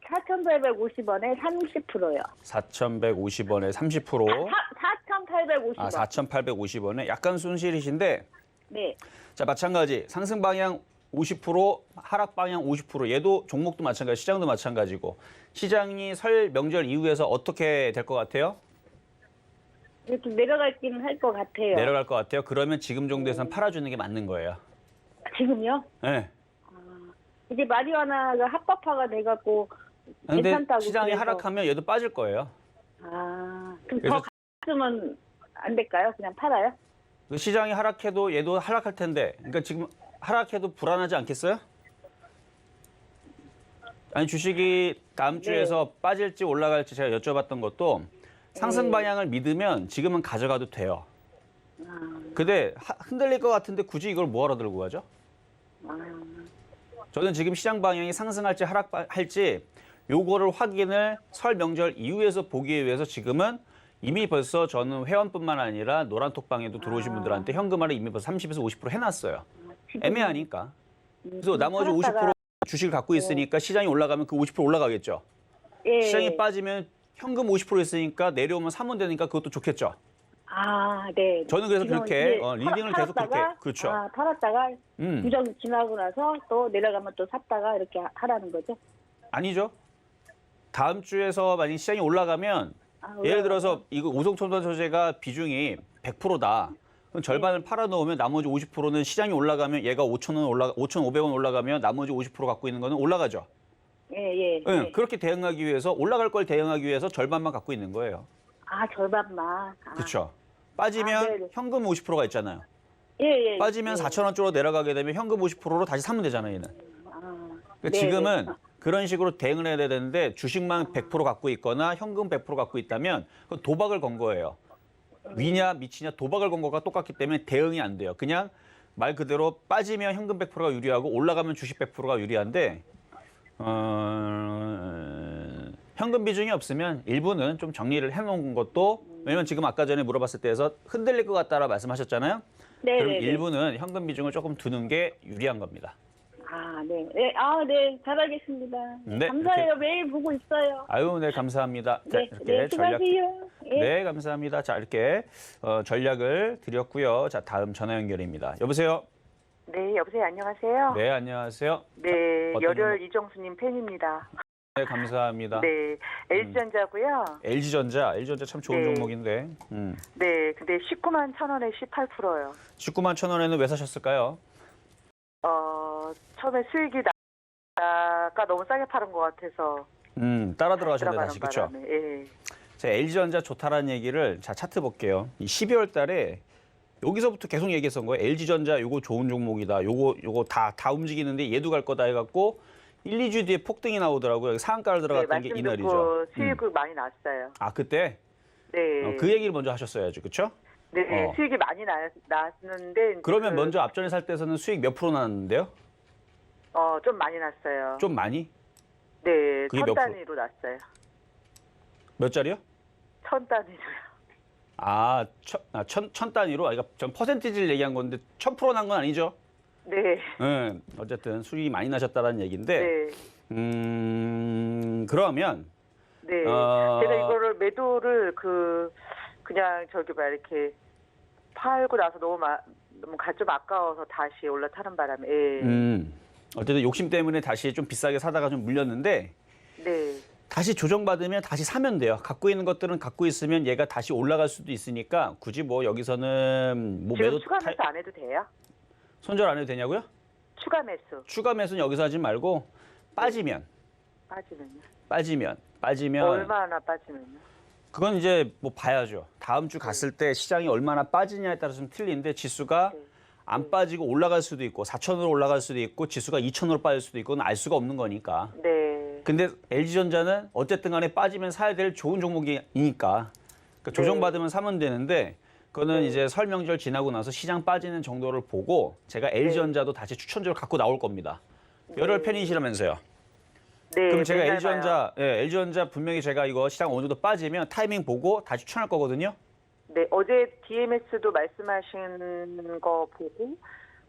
4,850원에 30%요. 4,150원에 30%. 4,850원. 4,850원에 약간 손실이신데 네. 자 마찬가지 상승 방향 50%, 하락 방향 50%. 얘도 종목도 마찬가지, 시장도 마찬가지고 시장이 설 명절 이후에서 어떻게 될 것 같아요? 이렇게 내려갈기는 할 것 같아요. 내려갈 것 같아요. 그러면 지금 정도에서는 팔아주는 게 맞는 거예요. 지금요? 네. 이제 마리화나가 합법화가 돼갖고 근데 괜찮다고. 시장이 그래서. 하락하면 얘도 빠질 거예요. 그럼 그래서- 더 갔으면 안 될까요? 그냥 팔아요? 시장이 하락해도 얘도 하락할 텐데, 그러니까 지금 하락해도 불안하지 않겠어요? 아니 주식이 다음 주에서 빠질지 올라갈지 제가 여쭤봤던 것도 상승 방향을 믿으면 지금은 가져가도 돼요. 근데 흔들릴 것 같은데 굳이 이걸 뭐하러 들고 가죠? 저는 지금 시장 방향이 상승할지 하락할지 요거를 확인을 설 명절 이후에서 보기 위해서 지금은 이미 벌써 저는 회원뿐만 아니라 노란톡방에도 들어오신 분들한테 현금화를 이미 벌써 30에서 50% 해놨어요. 애매하니까. 그래서 나머지 50% 주식을 갖고 있으니까 시장이 올라가면 그 50% 올라가겠죠. 예. 시장이 빠지면 현금 50% 있으니까 내려오면 사면 되니까 그것도 좋겠죠. 네. 저는 그래서 지금 그렇게 이제 리딩을 계속 그렇게 팔았다가, 그렇죠. 팔았다가 음. 부정 지나고 나서 또 내려가면 또 샀다가 이렇게 하라는 거죠? 아니죠. 다음 주에서 만약 시장이 올라가면 예를 들어서 이거 우성첨단 소재가 비중이 100%다. 그럼 절반을 팔아놓으면 나머지 50%는 시장이 올라가면 얘가 5,500원 올라가면 나머지 50% 갖고 있는 거는 올라가죠. 예. 네, 그렇게 대응하기 위해서 올라갈 걸 대응하기 위해서 절반만 갖고 있는 거예요. 절반만. 그렇죠. 빠지면 네네. 현금 50%가 있잖아요. 예. 빠지면 4,000원 쪽으로 내려가게 되면 현금 50%로 다시 사면 되잖아요, 얘는. 그러니까 네네. 지금은 그런 식으로 대응을 해야 되는데 주식만 100% 갖고 있거나 현금 100% 갖고 있다면 그건 도박을 건 거예요. 위냐 미치냐 도박을 건 거가 똑같기 때문에 대응이 안 돼요. 그냥 말 그대로 빠지면 현금 100%가 유리하고 올라가면 주식 100%가 유리한데 현금 비중이 없으면 일부는 좀 정리를 해놓은 것도 왜냐면 지금 아까 전에 물어봤을 때에서 흔들릴 것 같다라 말씀하셨잖아요. 네. 그럼 일부는 현금 비중을 조금 두는 게 유리한 겁니다. 아, 네. 네, 아, 네. 잘하겠습니다. 네, 감사해요. 매일 보고 있어요. 아유, 네, 감사합니다. 자, 네, 이렇게 네, 수고하세요. 예. 네, 감사합니다. 자, 이렇게 전략을 드렸고요. 자, 다음 전화 연결입니다. 여보세요? 네, 여보세요. 안녕하세요. 네, 안녕하세요. 네, 어떤 열혈 이정수님 팬입니다. 네, 감사합니다. 네, LG전자고요. LG전자 참 좋은 네. 종목인데. 네, 근데 19만 1,000원에 18%요. 19만 1,000원에는 왜 사셨을까요? 처음에 수익이 나가 너무 싸게 파는 것 같아서 따라 들어가셨는데 들어가는 다시, 그렇죠? 바람에. 예. 자, LG전자 좋다라는 얘기를 자 차트 볼게요. 이 12월 달에 여기서부터 계속 얘기했던 거예요. LG전자 요거 좋은 종목이다. 요거 다 움직이는데 얘도 갈 거다 해갖고 1, 2주 뒤에 폭등이 나오더라고요. 여기 상한가를 들어갔던 게 말씀 이날이죠. 듣고 수익이 많이 났어요. 아, 그때? 네. 그 얘기를 먼저 하셨어야죠. 그렇죠? 네, 수익이 많이 났는데 이제 그러면 먼저 앞전에 살 때서는 수익 몇 프로 났는데요? 좀 많이 났어요. 좀 많이? 네, 그게 몇 1,000단위로 났어요. 몇 자리요? 1,000단위로요. 아, 천 단위로? 그러니까 전 퍼센티지를 얘기한 건데 1000% 난 건 아니죠? 네. 어쨌든 수익이 많이 나셨다는 얘기인데 네. 그러면 네. 제가 이거를 매도를 그냥 이렇게 팔고 나서 너무 좀 아까워서 다시 올라타는 바람에. 예. 어쨌든 욕심 때문에 다시 좀 비싸게 사다가 좀 물렸는데 네. 다시 조정받으면 다시 사면 돼요. 갖고 있는 것들은 갖고 있으면 얘가 다시 올라갈 수도 있으니까 굳이 뭐 여기서는 뭐 지금 매도 추가 매수 안 해도 돼요? 손절 안 해도 되냐고요? 추가 매수 추가 매수는 여기서 하지 말고 빠지면 빠지면요? 얼마나 빠지면요? 그건 이제 뭐 봐야죠. 다음 주 갔을 때 시장이 얼마나 빠지냐에 따라서 좀 틀린데 지수가 안 빠지고 올라갈 수도 있고 4천으로 올라갈 수도 있고 지수가 2천으로 빠질 수도 있고 알 수가 없는 거니까. 네. 근데 LG전자는 어쨌든 간에 빠지면 사야 될 좋은 종목이니까 그러니까 조정받으면 사면 되는데 그거는 이제 설 명절 지나고 나서 시장 빠지는 정도를 보고 제가 LG전자도 다시 추천주를 갖고 나올 겁니다. 열혈 팬이시라면서요. 네. 그럼 제가 맨날 봐요. LG전자 분명히 제가 이거 시장 어느 정도 빠지면 타이밍 보고 다시 추천할 거거든요. 네. 어제 DMS도 말씀하신 거 보고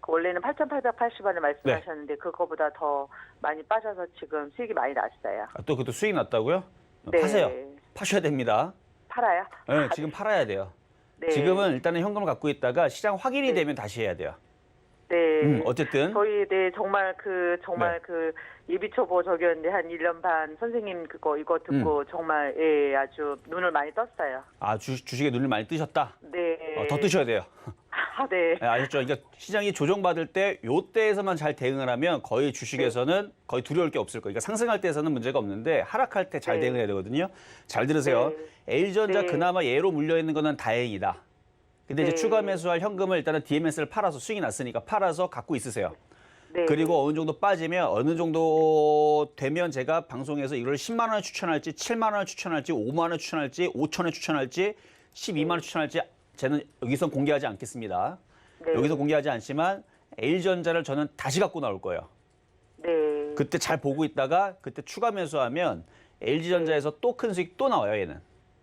원래는 8,880원을 말씀하셨는데 그거보다 더 많이 빠져서 지금 수익이 많이 났어요. 아, 또 그것도 수익 났다고요? 네. 파세요. 파셔야 됩니다. 팔아요? 네, 지금 팔아야 돼요. 네. 지금은 일단은 현금을 갖고 있다가 시장 확인이 되면 다시 해야 돼요. 네. 어쨌든 저희 정말 예비 초보 저기였는데 한 1년 반 선생님 이거 듣고 정말 아주 눈을 많이 떴어요. 아, 주식에 눈을 많이 뜨셨다? 네. 더 뜨셔야 돼요. 네. 네, 아셨죠? 그러니까 시장이 조정받을 때 요때에서만 잘 대응을 하면 거의 주식에서는 거의 두려울 게 없을 거예요. 그러니까 상승할 때에서는 문제가 없는데 하락할 때 잘 대응해야 되거든요. 잘 들으세요. LG전자 그나마 얘로 물려있는 거는 다행이다. 근데 이제 추가 매수할 현금을 일단은 DMS를 팔아서 수익이 났으니까 팔아서 갖고 있으세요. 네. 그리고 어느 정도 빠지면 어느 정도 되면 제가 방송에서 이걸 10만 원에 추천할지 7만 원에 추천할지 5만 원에 추천할지 5천 원에 추천할지 12만 원에 추천할지 저는 여기서 공개하지 않겠습니다. 네. 여기서 공개하지 않지만 LG전자를 저는 다시 갖고 나올 거예요. 네. 그때 잘 보고 있다가 그때 추가 매수하면 LG전자에서 또 큰 수익 또 나와요, 얘는.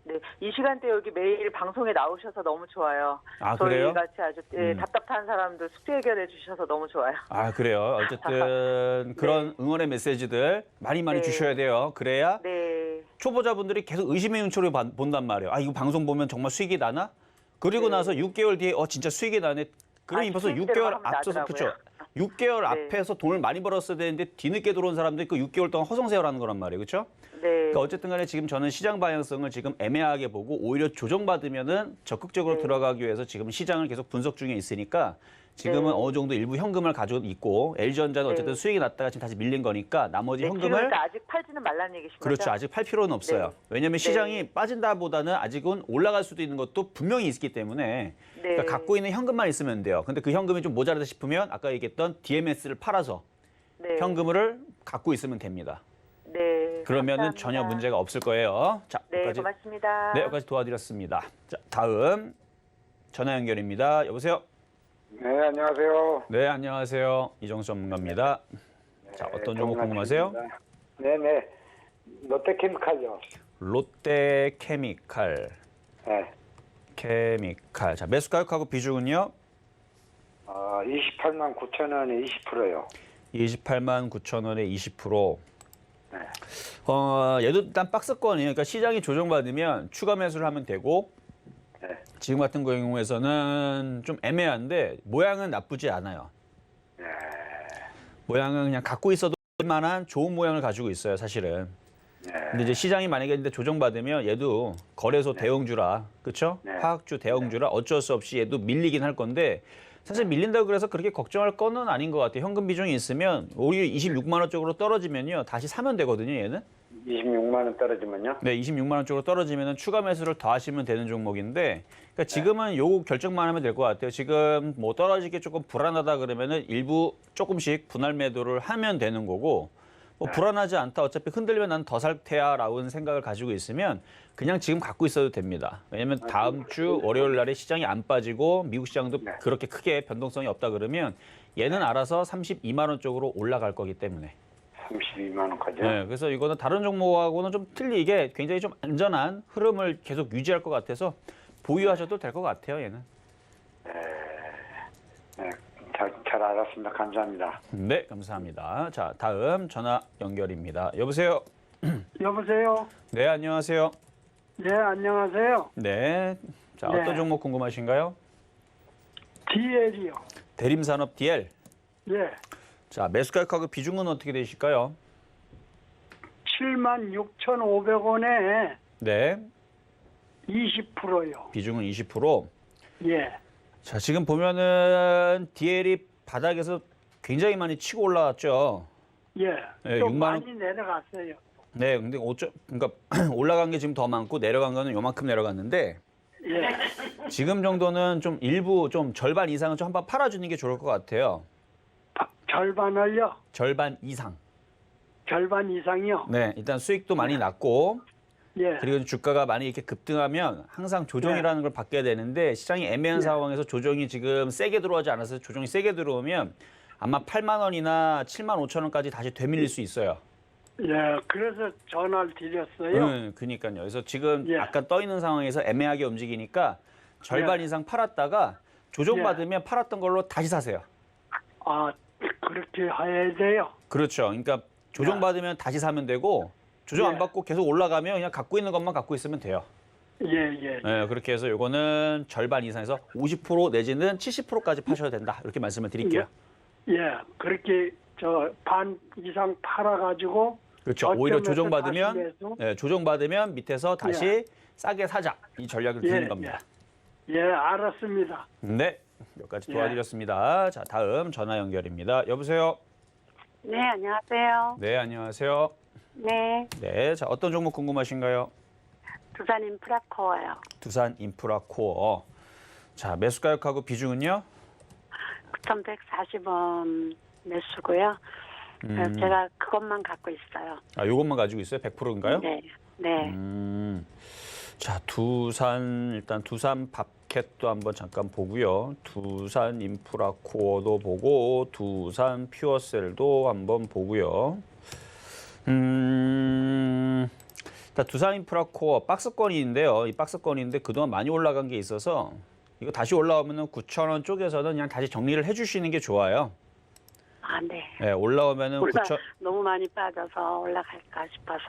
네. 이 시간대 여기 매일 방송에 나오셔서 너무 좋아요. 아, 저희 그래요? 같이 아주 답답한 사람들 숙제 해결해 주셔서 너무 좋아요. 아, 그래요. 어쨌든 그런 응원의 메시지들 많이 주셔야 돼요. 그래야 네. 초보자분들이 계속 의심의 눈초리로 본단 말이에요. 아, 이거 방송 보면 정말 수익이 나나? 그리고 나서 6개월 뒤에 진짜 수익이 나네. 그러니 벌써 수익대로 6개월 하면 앞서서 나더라고요. 그렇죠. 6개월 앞에서 돈을 많이 벌었어야 되는데 뒤늦게 들어온 사람들이 그 6개월 동안 허송세월하는 거란 말이에요. 그렇죠? 네. 그러니까 어쨌든 간에 지금 저는 시장 방향성을 지금 애매하게 보고 오히려 조정받으면은 적극적으로 들어가기 위해서 지금 시장을 계속 분석 중에 있으니까 지금은 어느 정도 일부 현금을 가지고 있고 LG전자는 어쨌든 수익이 났다가 지금 다시 밀린 거니까 나머지 지금 현금을 그러니까 아직 팔지는 말라는 얘기신 그렇죠. 거죠? 아직 팔 필요는 없어요. 왜냐하면 시장이 네. 빠진다보다는 아직은 올라갈 수도 있는 것도 분명히 있기 때문에 그러니까 갖고 있는 현금만 있으면 돼요. 근데 그 현금이 좀 모자라다 싶으면 아까 얘기했던 DMS를 팔아서 현금을 갖고 있으면 됩니다. 네. 그러면은 감사합니다. 전혀 문제가 없을 거예요. 자, 네, 여기까지, 고맙습니다. 네, 여기까지 도와드렸습니다. 자, 다음 전화 연결입니다. 여보세요? 네, 안녕하세요. 네, 안녕하세요. 이정수 전문가입니다. 자, 어떤 종목 궁금하세요? 네네. 롯데케미칼요. 롯데케미칼. 네. 케미칼. 자, 매수 가격하고 비중은요? 28만 9천 원에 20%요. 28만 9천 원에 20%. 네. 얘도 일단 박스권이에요. 그러니까 시장이 조정받으면 추가 매수를 하면 되고 네. 지금 같은 경우에서는 좀 애매한데 모양은 나쁘지 않아요. 네. 모양은 그냥 갖고 있어도 만한 좋은 모양을 가지고 있어요, 사실은. 네. 근데 이제 시장이 만약에 근데 조정받으면 얘도 거래소 대형주라, 그렇죠? 네. 화학주 대형주라 어쩔 수 없이 얘도 밀리긴 할 건데 사실 밀린다고 그래서 그렇게 걱정할 거는 아닌 것 같아요. 현금 비중이 있으면 오히려 26만 원 쪽으로 떨어지면요, 다시 사면 되거든요, 얘는. 26만 원 떨어지면요? 네, 26만 원 쪽으로 떨어지면 추가 매수를 더 하시면 되는 종목인데, 그러니까 지금은 요거 결정만 하면 될 것 같아요. 지금 뭐 떨어지기 조금 불안하다 그러면은 일부 조금씩 분할 매도를 하면 되는 거고, 뭐 불안하지 않다, 어차피 흔들리면 난 더 살 테야라는 생각을 가지고 있으면 그냥 지금 갖고 있어도 됩니다. 왜냐면 다음 주 월요일 날에 시장이 안 빠지고 미국 시장도 네. 그렇게 크게 변동성이 없다 그러면 얘는 알아서 32만 원 쪽으로 올라갈 거기 때문에. 32만 원까지요? 네, 그래서 이거는 다른 종목하고는 좀 틀리게 굉장히 좀 안전한 흐름을 계속 유지할 것 같아서 보유하셔도 될 것 같아요, 얘는. 네. 잘 알았습니다. 감사합니다. 네, 감사합니다. 자, 다음 전화 연결입니다. 여보세요? 여보세요? 네, 안녕하세요. 네, 안녕하세요. 네. 자, 네. 어떤 종목 궁금하신가요? DL이요. 대림산업 DL. 예, 자, 매수가격하고 비중은 어떻게 되실까요? 76,500원에 네, 20%요. 비중은 20%. 예, 자, 지금 보면은 DL이 바닥에서 굉장히 많이 치고 올라왔죠. 예. 네, 좀 6만 원. 많이 내려갔어요. 네, 근데 그러니까 올라간 게 지금 더 많고 내려간 거는 요만큼 내려갔는데 예, 지금 정도는 좀 일부 좀 절반 이상은 좀 한번 팔아주는 게 좋을 것 같아요. 절반을요? 절반 이상. 절반 이상이요? 네, 일단 수익도 많이 났고 예, 그리고 주가가 많이 이렇게 급등하면 항상 조정이라는 걸 받게 되는데 시장이 애매한 상황에서 조정이 지금 세게 들어오지 않아서 조정이 세게 들어오면 아마 8만 원이나 7만 5천 원까지 다시 되밀릴 수 있어요. 예. 그래서 전화를 드렸어요. 그러니까요. 그래서 지금 예. 약간 떠 있는 상황에서 애매하게 움직이니까 절반 예. 이상 팔았다가 조정받으면 팔았던 걸로 다시 사세요. 아, 그렇게 해야 돼요? 그렇죠. 그러니까 조정받으면 다시 사면 되고 조정 안 예. 받고 계속 올라가면 그냥 갖고 있는 것만 갖고 있으면 돼요. 예, 예. 네, 그렇게 해서 요거는 절반 이상에서 50% 내지는 70%까지 파셔야 된다. 이렇게 말씀을 드릴게요. 예, 그렇게 반 이상 팔아가지고 그렇죠. 오히려 저점에서 조정받으면 다시 매수? 네, 조정받으면 밑에서 다시 싸게 사자. 이 전략을 드리는 겁니다. 예, 알았습니다. 네, 몇 가지 예. 도와드렸습니다. 자, 다음 전화 연결입니다. 여보세요? 네, 안녕하세요. 네, 안녕하세요. 네, 네, 자, 어떤 종목 궁금하신가요? 두산 인프라코어요. 두산 인프라코어. 자, 매수가격하고 비중은요? 9,140원 매수고요. 제가 그것만 갖고 있어요. 아, 요것만 가지고 있어요? 100%인가요? 네, 네. 자, 일단 두산 밥캣도 한번 잠깐 보고요. 두산 인프라코어도 보고, 두산 퓨어셀도 한번 보고요. 일단 두산 인프라코어 박스권인데요. 이 박스권인데 그동안 많이 올라간 게 있어서 이거 다시 올라오면은 9,000원 쪽에서는 그냥 다시 정리를 해주시는 게 좋아요. 아, 네. 네, 올라오면은 9,000 너무 많이 빠져서 올라갈까 싶어서.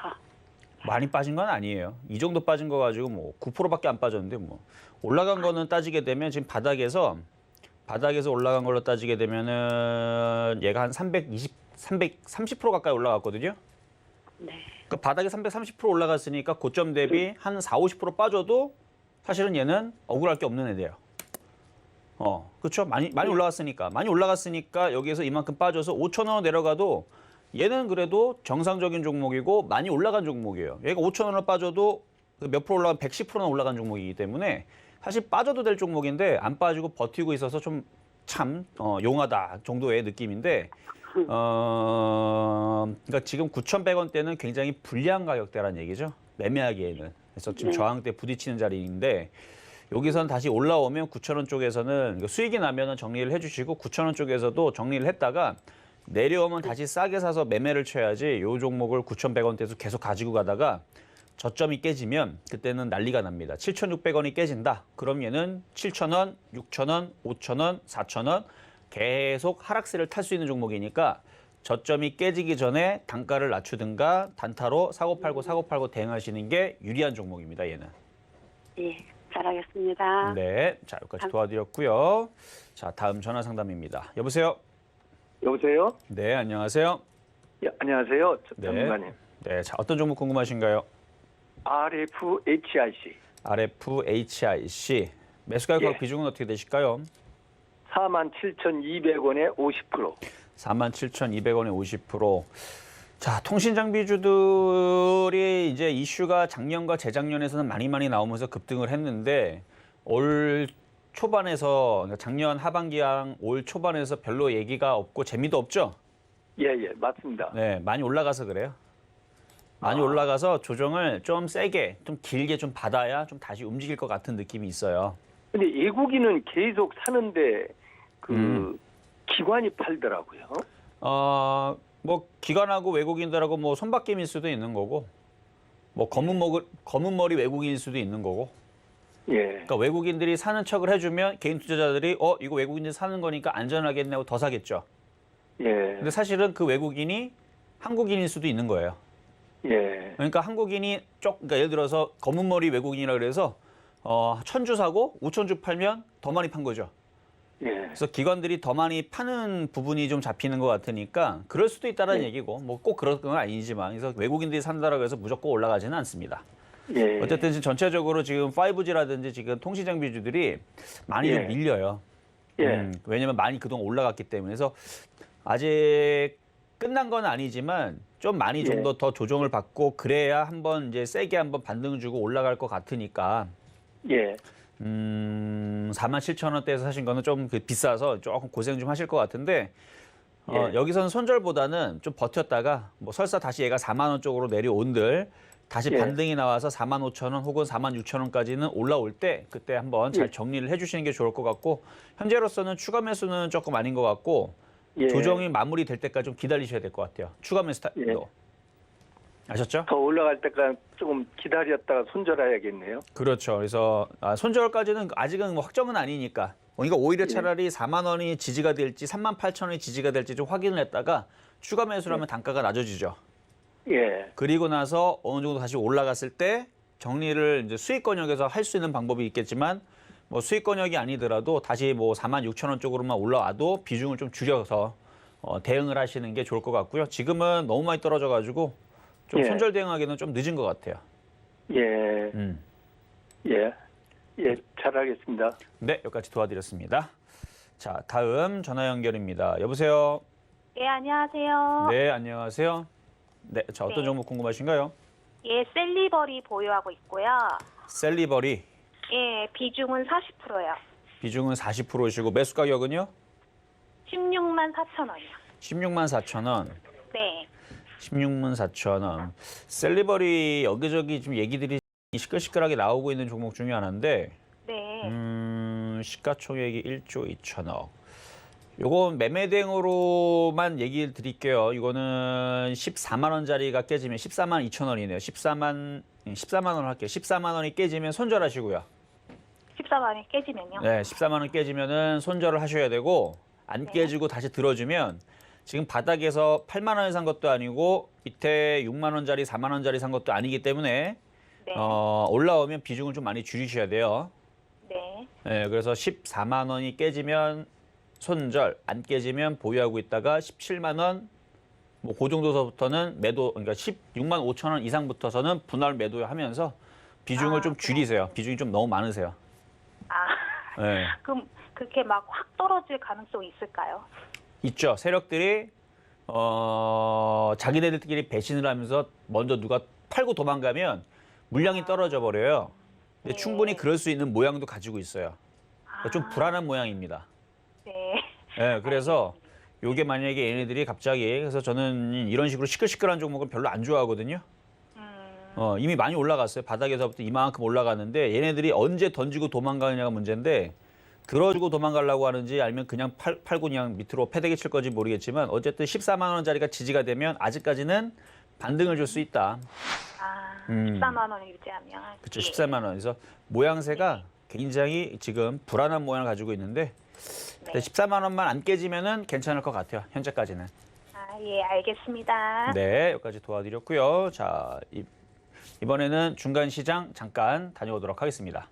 많이 빠진 건 아니에요. 이 정도 빠진 거 가지고 뭐 9%밖에 안 빠졌는데 뭐 올라간 거는 따지게 되면 지금 바닥에서 올라간 걸로 따지게 되면은 얘가 한 330% 가까이 올라갔거든요. 네. 그 바닥에 330% 올라갔으니까 고점 대비 한 40-50% 빠져도 사실은 얘는 억울할 게 없는 애예요. 그렇죠? 많이 올라갔으니까 여기에서 이만큼 빠져서 5,000원 내려가도 얘는 그래도 정상적인 종목이고 많이 올라간 종목이에요. 얘가 5,000원을 빠져도 몇 프로 올라간 110%나 올라간 종목이기 때문에 사실 빠져도 될 종목인데 안 빠지고 버티고 있어서 좀 참 용하다 정도의 느낌인데 그러니까 지금 9,100원대는 굉장히 불리한 가격대라는 얘기죠. 매매하기에는. 그래서 지금 저항대 부딪히는 자리인데 여기선 다시 올라오면 9,000원 쪽에서는 수익이 나면은 정리를 해주시고 9,000원 쪽에서도 정리를 했다가 내려오면 다시 싸게 사서 매매를 쳐야지 요 종목을 9,100원대에서 계속 가지고 가다가 저점이 깨지면 그때는 난리가 납니다. 7,600원이 깨진다. 그럼 얘는 7,000원, 6,000원, 5,000원, 4,000원 계속 하락세를 탈 수 있는 종목이니까 저점이 깨지기 전에 단가를 낮추든가 단타로 사고 팔고 대응하시는 게 유리한 종목입니다. 얘는. 예, 잘하겠습니다. 네, 자 여기까지 도와드렸고요. 자 다음 전화 상담입니다. 여보세요. 여보세요? 네, 안녕하세요. 예, 안녕하세요. 네. 전문가님. 네, 자 어떤 종목 궁금하신가요? RFHIC RFHIC 매수가격 예. 비중은 어떻게 되실까요? 47,200원에 50%. 47,200원에 50%. 자, 통신 장비주들이 이제 이슈가 작년과 재작년에서는 많이 나오면서 급등을 했는데 올 초반에서 그러니까 작년 하반기랑 올 초반에서 별로 얘기가 없고 재미도 없죠? 예, 맞습니다. 네, 많이 올라가서 그래요. 많이 올라가서 조정을 좀 세게, 좀 길게 좀 받아야 좀 다시 움직일 것 같은 느낌이 있어요. 근데 외국인은 계속 사는데 기관이 팔더라고요. 뭐 기관하고 외국인들하고 뭐 손바뀜일 수도 있는 거고, 뭐 검은 머리 외국인일 수도 있는 거고. 예. 그러니까 외국인들이 사는 척을 해주면 개인 투자자들이 이거 외국인들이 사는 거니까 안전하겠네 하고 더 사겠죠. 예. 근데 사실은 그 외국인이 한국인일 수도 있는 거예요. 예. 그러니까 한국인이 그러니까 예를 들어서 검은 머리 외국인이라 그래서 1,000주 사고 5,000주 팔면 더 많이 판 거죠. 예. 그래서 기관들이 더 많이 파는 부분이 좀 잡히는 것 같으니까 그럴 수도 있다는 얘기고 뭐 꼭 그런 건 아니지만 그래서 외국인들이 산다라고 해서 무조건 올라가지는 않습니다. 예. 어쨌든 지금 전체적으로 지금 5G라든지 지금 통신장비주들이 많이 좀 밀려요. 예. 왜냐면 많이 그동안 올라갔기 때문에. 그래서 아직 끝난 건 아니지만 좀 많이 좀 더 조정을 받고 그래야 한번 이제 세게 한번 반등을 주고 올라갈 것 같으니까. 예. 47,000원대에서 사신 거는 좀 비싸서 조금 고생 좀 하실 것 같은데 여기서는 손절보다는 좀 버텼다가 뭐 설사 다시 얘가 4만 원 쪽으로 내려온들 다시 반등이 나와서 45,000원 혹은 46,000원까지는 올라올 때 그때 한번 잘 정리를 해주시는 게 좋을 것 같고 현재로서는 추가 매수는 조금 아닌 것 같고 조정이 마무리될 때까지 좀 기다리셔야 될 것 같아요. 추가 매수 타입도. 아셨죠? 더 올라갈 때까지 조금 기다렸다가 손절해야겠네요. 그렇죠. 그래서 손절까지는 아직은 뭐 확정은 아니니까. 그러니까 오히려 차라리 4만 원이 지지가 될지 38,000원이 지지가 될지 좀 확인을 했다가 추가 매수를 하면 단가가 낮아지죠. 예. 그리고 나서 어느 정도 다시 올라갔을 때 정리를 이제 수익권역에서 할 수 있는 방법이 있겠지만 뭐 수익권역이 아니더라도 다시 뭐 46,000원 쪽으로만 올라와도 비중을 좀 줄여서 대응을 하시는 게 좋을 것 같고요. 지금은 너무 많이 떨어져가지고 좀 손절 대응하기는 좀 늦은 것 같아요. 예. 잘하겠습니다. 네, 여기까지 도와드렸습니다. 자, 다음 전화 연결입니다. 여보세요. 예, 안녕하세요. 네, 안녕하세요. 네, 자 어떤 종목 궁금하신가요? 예, 셀리버리 보유하고 있고요. 셀리버리. 예, 비중은 40%요. 비중은 40%시고 매수 가격은요? 16만 4천 원이요. 16만 4천 원. 네. 16만 4천 원. 셀리버리 여기저기 지금 얘기들이 시끌시끌하게 나오고 있는 종목 중에 하나인데 네. 시가총액이 1조 2천억. 요건 매매 대응으로만 얘기를 드릴게요. 이거는 14만 원짜리가 깨지면 14만 2천 원이네요. 14만 원 할게요. 14만 원이 깨지면 손절하시고요. 14만 원이 깨지면요? 네, 14만 원 깨지면은 손절을 하셔야 되고 안 깨지고 다시 들어주면 지금 바닥에서 8만 원에 산 것도 아니고 밑에 6만 원짜리, 4만 원짜리 산 것도 아니기 때문에 올라오면 비중을 좀 많이 줄이셔야 돼요. 네. 네, 그래서 14만 원이 깨지면 손절, 안 깨지면 보유하고 있다가 17만 원, 뭐 그 정도서부터는 매도, 그러니까 16만 5천 원 이상부터서는 분할 매도하면서 비중을 좀 줄이세요. 비중이 좀 너무 많으세요. 네. 그럼 그렇게 막 확 떨어질 가능성이 있을까요? 있죠. 세력들이 자기네들끼리 배신을 하면서 먼저 누가 팔고 도망가면 물량이 떨어져 버려요. 근데 충분히 그럴 수 있는 모양도 가지고 있어요. 그러니까 좀 불안한 모양입니다. 네, 그래서 요게 만약에 얘네들이 갑자기 그래서 저는 이런 식으로 시끌시끌한 종목은 별로 안 좋아하거든요. 이미 많이 올라갔어요. 바닥에서부터 이만큼 올라갔는데 얘네들이 언제 던지고 도망가느냐가 문제인데 들어주고 도망가려고 하는지 아니면 그냥 팔고 그냥 밑으로 패대기 칠 건지 모르겠지만 어쨌든 14만 원짜리가 지지가 되면 아직까지는 반등을 줄 수 있다. 14만 원을 유지하면. 그렇죠. 14만 원. 그래서 모양새가 굉장히 지금 불안한 모양을 가지고 있는데 14만 원만 안 깨지면은 괜찮을 것 같아요. 현재까지는. 예, 알겠습니다. 네, 여기까지 도와드렸고요. 자, 이번에는 중간 시장 잠깐 다녀오도록 하겠습니다.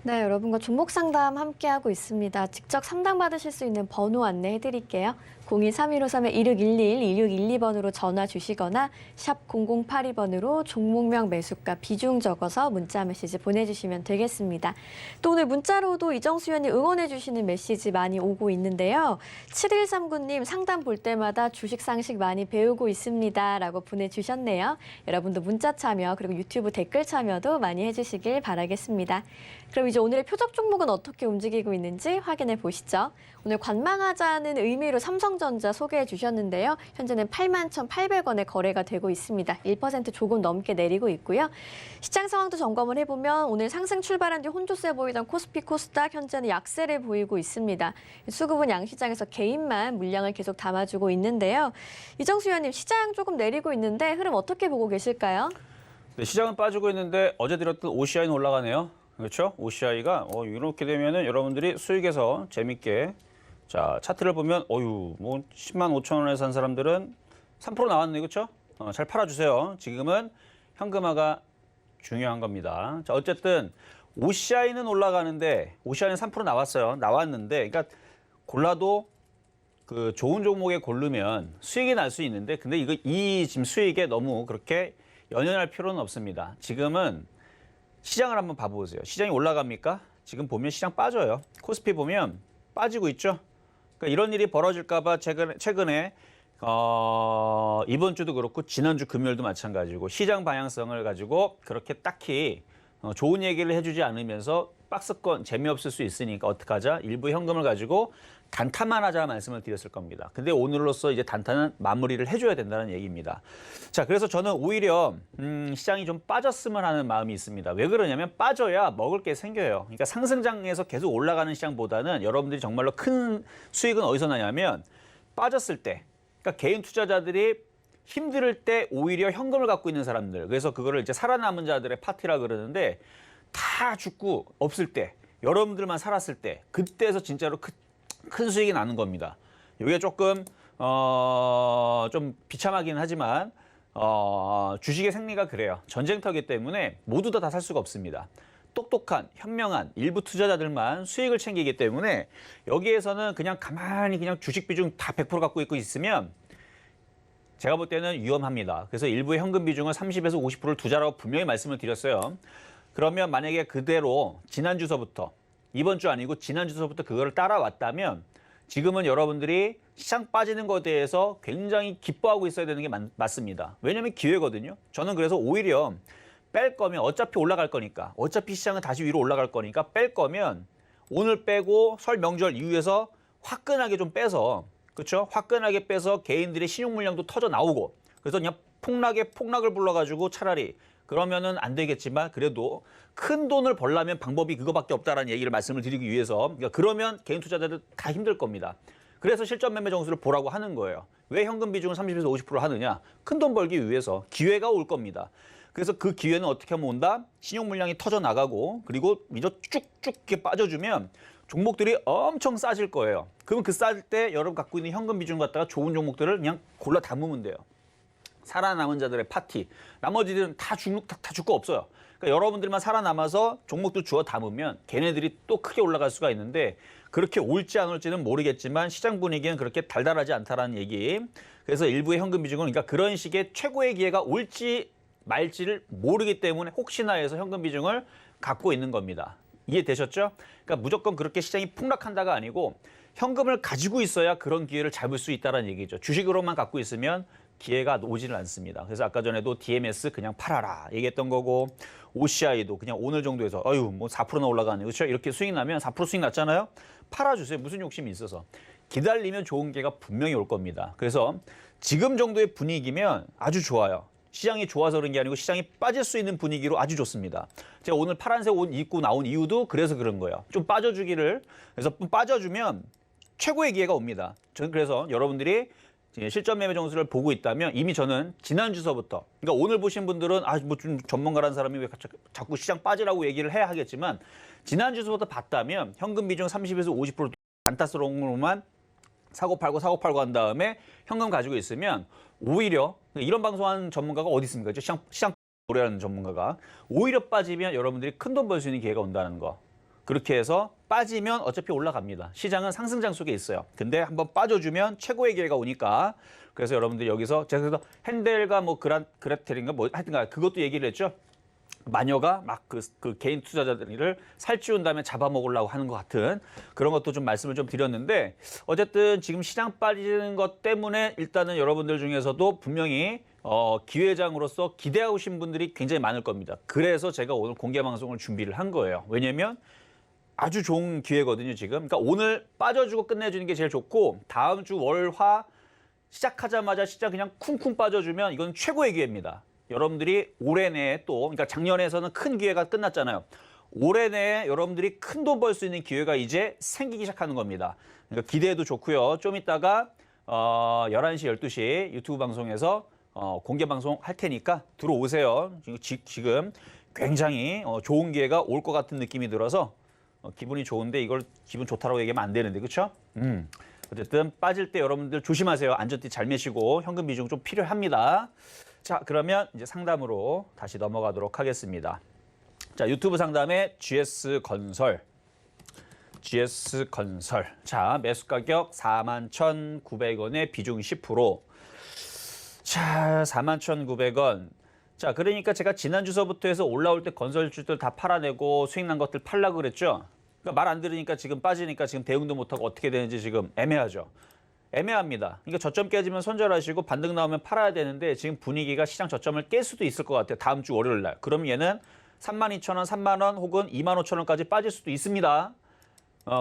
네, 여러분과 종목 상담 함께하고 있습니다. 직접 상담 받으실 수 있는 번호 안내해 드릴게요. 02-3153-1611, 2612번으로 전화 주시거나 샵 0082번으로 종목명 매수가 비중 적어서 문자 메시지 보내주시면 되겠습니다. 또 오늘 문자로도 이정수 의원님 응원해 주시는 메시지 많이 오고 있는데요. 7139님 상담 볼 때마다 주식 상식 많이 배우고 있습니다. 라고 보내주셨네요. 여러분도 문자 참여 그리고 유튜브 댓글 참여도 많이 해주시길 바라겠습니다. 그럼 이제 오늘의 표적 종목은 어떻게 움직이고 있는지 확인해 보시죠. 오늘 관망하자는 의미로 삼성전자 소개해 주셨는데요. 현재는 81,800원에 거래가 되고 있습니다. 1% 조금 넘게 내리고 있고요. 시장 상황도 점검을 해보면 오늘 상승 출발한 뒤 혼조세 보이던 코스피 코스닥 현재는 약세를 보이고 있습니다. 수급은 양시장에서 개인만 물량을 계속 담아주고 있는데요. 이정수 의원님 시장 조금 내리고 있는데 흐름 어떻게 보고 계실까요? 네, 시장은 빠지고 있는데 어제 드렸던 OCI는 올라가네요. 그렇죠? OCI가 이렇게 되면은 여러분들이 수익에서 재밌게 자 차트를 보면 뭐 10만 5천 원에 산 사람들은 3% 나왔네, 그렇죠? 잘 팔아주세요. 지금은 현금화가 중요한 겁니다. 자 어쨌든 OCI는 올라가는데 OCI는 3% 나왔어요. 나왔는데 그러니까 골라도 그 좋은 종목에 고르면 수익이 날 수 있는데 근데 이 지금 수익에 너무 그렇게 연연할 필요는 없습니다. 지금은 시장을 한번 봐보세요. 시장이 올라갑니까? 지금 보면 시장 빠져요. 코스피 보면 빠지고 있죠. 그러니까 이런 일이 벌어질까 봐 최근에 이번 주도 그렇고 지난주 금요일도 마찬가지고 시장 방향성을 가지고 그렇게 딱히 좋은 얘기를 해주지 않으면서 박스권 재미없을 수 있으니까 어떡하자? 일부 현금을 가지고 단타만 하자 말씀을 드렸을 겁니다. 근데 오늘로써 이제 단타는 마무리를 해줘야 된다는 얘기입니다. 자, 그래서 저는 오히려 시장이 좀 빠졌으면 하는 마음이 있습니다. 왜 그러냐면 빠져야 먹을 게 생겨요. 그러니까 상승장에서 계속 올라가는 시장보다는 여러분들이 정말로 큰 수익은 어디서 나냐면 빠졌을 때, 그러니까 개인 투자자들이 힘들 때 오히려 현금을 갖고 있는 사람들, 그래서 그거를 이제 살아남은 자들의 파티라 그러는데 다 죽고 없을 때, 여러분들만 살았을 때, 그때에서 진짜로 큰 수익이 나는 겁니다. 이게 조금 좀 비참하긴 하지만 주식의 생리가 그래요. 전쟁터이기 때문에 모두 다 살 수가 없습니다. 똑똑한, 현명한 일부 투자자들만 수익을 챙기기 때문에 여기에서는 그냥 가만히 그냥 주식 비중 다 100% 갖고 있으면 제가 볼 때는 위험합니다. 그래서 일부의 현금 비중을 30에서 50%를 두자라고 분명히 말씀을 드렸어요. 그러면 만약에 그대로 지난주서부터 이번 주 아니고 지난주서부터 그거를 따라왔다면 지금은 여러분들이 시장 빠지는 것에 대해서 굉장히 기뻐하고 있어야 되는 게 맞습니다. 왜냐하면 기회거든요. 저는 그래서 오히려 뺄 거면 어차피 올라갈 거니까 어차피 시장은 다시 위로 올라갈 거니까 뺄 거면 오늘 빼고 설 명절 이후에서 화끈하게 좀 빼서 그렇죠? 화끈하게 빼서 개인들의 신용 물량도 터져 나오고 그래서 그냥 폭락을 불러가지고 차라리 그러면은 안 되겠지만 그래도 큰 돈을 벌려면 방법이 그거밖에 없다라는 얘기를 말씀을 드리기 위해서 그러니까 그러면 개인 투자자들 다 힘들 겁니다. 그래서 실전 매매 정수를 보라고 하는 거예요. 왜 현금 비중을 30에서 50% 하느냐? 큰 돈 벌기 위해서 기회가 올 겁니다. 그래서 그 기회는 어떻게 하면 온다? 신용 물량이 터져 나가고 그리고 이제 쭉쭉 이렇게 빠져주면 종목들이 엄청 싸질 거예요. 그러면 그 싸질 때 여러분 갖고 있는 현금 비중 갖다가 좋은 종목들을 그냥 골라 담으면 돼요. 살아남은 자들의 파티. 나머지들은 다 죽고 없어요. 그러니까 여러분들만 살아남아서 종목들 주워 담으면 걔네들이 또 크게 올라갈 수가 있는데 그렇게 올지 안 올지는 모르겠지만 시장 분위기는 그렇게 달달하지 않다라는 얘기. 그래서 일부의 현금 비중은 그러니까 그런 식의 최고의 기회가 올지 말지를 모르기 때문에 혹시나 해서 현금 비중을 갖고 있는 겁니다. 이해되셨죠? 그러니까 무조건 그렇게 시장이 폭락한다가 아니고 현금을 가지고 있어야 그런 기회를 잡을 수 있다는 얘기죠. 주식으로만 갖고 있으면 기회가 오지는 않습니다. 그래서 아까 전에도 DMS 그냥 팔아라 얘기했던 거고 OCI도 그냥 오늘 정도에서 뭐 4%나 올라가네. 그렇죠? 이렇게 수익 나면 4% 수익 났잖아요. 팔아주세요. 무슨 욕심이 있어서. 기다리면 좋은 기회가 분명히 올 겁니다. 그래서 지금 정도의 분위기면 아주 좋아요. 시장이 좋아서 그런 게 아니고 시장이 빠질 수 있는 분위기로 아주 좋습니다. 제가 오늘 파란색 옷 입고 나온 이유도 그래서 그런 거예요. 좀 빠져주기를. 그래서 빠져주면 최고의 기회가 옵니다. 저는 그래서 여러분들이 실전 매매 정수를 보고 있다면 이미 저는 지난주서부터 그러니까 오늘 보신 분들은 뭐 좀 전문가라는 사람이 왜 자꾸 시장 빠지라고 얘기를 해야 하겠지만 지난주서부터 봤다면 현금 비중 30에서 50% 단타성으로만 사고 팔고 한 다음에 현금 가지고 있으면 오히려 이런 방송하는 전문가가 어디 있습니까? 시장 노래하는 전문가가 오히려 빠지면 여러분들이 큰 돈 벌 수 있는 기회가 온다는 거. 그렇게 해서 빠지면 어차피 올라갑니다. 시장은 상승장 속에 있어요. 근데 한번 빠져주면 최고의 기회가 오니까 그래서 여러분들 여기서 제가 그래서 핸델과 뭐 그레텔인가 뭐 하여튼가 그것도 얘기를 했죠. 마녀가 막 그 개인 투자자들을 살찌운 다음에 잡아먹으려고 하는 것 같은 그런 것도 좀 말씀을 좀 드렸는데 어쨌든 지금 시장 빠지는 것 때문에 일단은 여러분들 중에서도 분명히 기회장으로서 기대하고 계신 분들이 굉장히 많을 겁니다. 그래서 제가 오늘 공개 방송을 준비를 한 거예요. 왜냐면 아주 좋은 기회거든요, 지금. 그러니까 오늘 빠져주고 끝내주는 게 제일 좋고 다음 주 월, 화 시작하자마자 진짜 그냥 쿵쿵 빠져주면 이건 최고의 기회입니다. 여러분들이 올해 내에 또, 그러니까 작년에서는 큰 기회가 끝났잖아요. 올해 내에 여러분들이 큰 돈 벌 수 있는 기회가 이제 생기기 시작하는 겁니다. 그러니까 기대해도 좋고요. 좀 이따가 11시, 12시 유튜브 방송에서 공개 방송 할 테니까 들어오세요. 지금 굉장히 좋은 기회가 올 것 같은 느낌이 들어서 기분이 좋은데 이걸 기분 좋다라고 얘기하면 안 되는데, 그렇죠? 어쨌든 빠질 때 여러분들 조심하세요. 안전띠 잘 매시고 현금 비중 좀 필요합니다. 자, 그러면 이제 상담으로 다시 넘어가도록 하겠습니다. 자, 유튜브 상담의 GS건설. 자, 매수 가격 41,900원에 비중 10%. 자, 41,900원. 자, 그러니까 제가 지난 주서부터 해서 올라올 때 건설주들 다 팔아내고 수익 난 것들 팔라고 그랬죠. 그러니까 말 안 들으니까 지금 빠지니까 지금 대응도 못하고 어떻게 되는지 지금 애매하죠. 애매합니다. 그러니까 저점 깨지면 손절하시고 반등 나오면 팔아야 되는데 지금 분위기가 시장 저점을 깰 수도 있을 것 같아요. 다음 주 월요일 날. 그럼 얘는 32,000원, 3만 원 혹은 25,000원까지 빠질 수도 있습니다.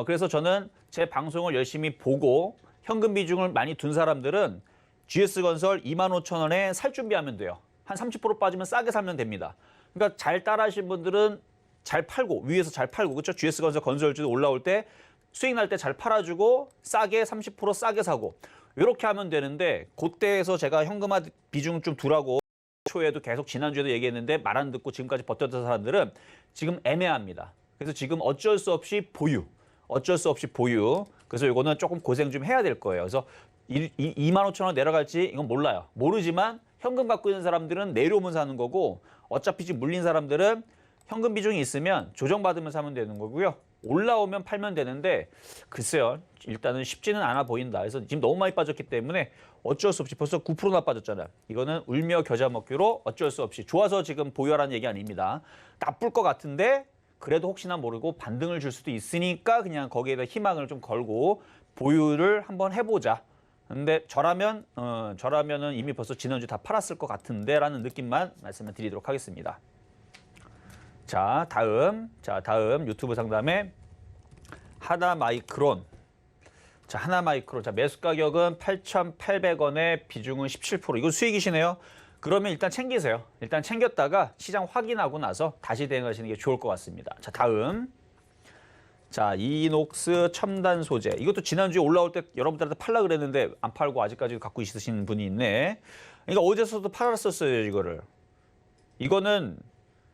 그래서 저는 제 방송을 열심히 보고 현금 비중을 많이 둔 사람들은 GS건설 25,000원에 살 준비하면 돼요. 한 30% 빠지면 싸게 사면 됩니다. 그러니까 잘 따라하신 분들은 잘 팔고 위에서 잘 팔고 그렇죠? GS건설 건설주도 올라올 때 수익 날 때 잘 팔아주고 싸게 30% 싸게 사고 이렇게 하면 되는데 그때에서 제가 현금화 비중 좀 두라고 초에도 계속 지난주에도 얘기했는데 말 안 듣고 지금까지 버텼던 사람들은 지금 애매합니다. 그래서 지금 어쩔 수 없이 보유. 그래서 이거는 조금 고생 좀 해야 될 거예요. 그래서 25,000원 내려갈지 이건 몰라요. 모르지만 현금 갖고 있는 사람들은 내려오면 사는 거고 어차피 지금 물린 사람들은 현금 비중이 있으면 조정받으면 사면 되는 거고요. 올라오면 팔면 되는데 글쎄요. 일단은 쉽지는 않아 보인다. 그래서 지금 너무 많이 빠졌기 때문에 어쩔 수 없이 벌써 9%나 빠졌잖아요. 이거는 울며 겨자 먹기로 어쩔 수 없이 좋아서 지금 보유하라는 얘기 아닙니다. 나쁠 것 같은데 그래도 혹시나 모르고 반등을 줄 수도 있으니까 그냥 거기에다 희망을 좀 걸고 보유를 한번 해보자. 근데 저라면은 이미 벌써 지난주 다 팔았을 것 같은데라는 느낌만 말씀을 드리도록 하겠습니다. 자, 다음 유튜브 상담에 하나마이크론. 자, 하나마이크론. 자, 매수 가격은 8,800원에 비중은 17%. 이거 수익이시네요. 그러면 일단 챙기세요. 일단 챙겼다가 시장 확인하고 나서 다시 대응하시는 게 좋을 것 같습니다. 자, 다음. 자, 이녹스 첨단 소재. 이것도 지난주에 올라올 때 여러분들한테 팔라 그랬는데 안 팔고 아직까지 갖고 있으신 분이 있네. 그러니까 어제서도 팔았었어요, 이거를. 이거는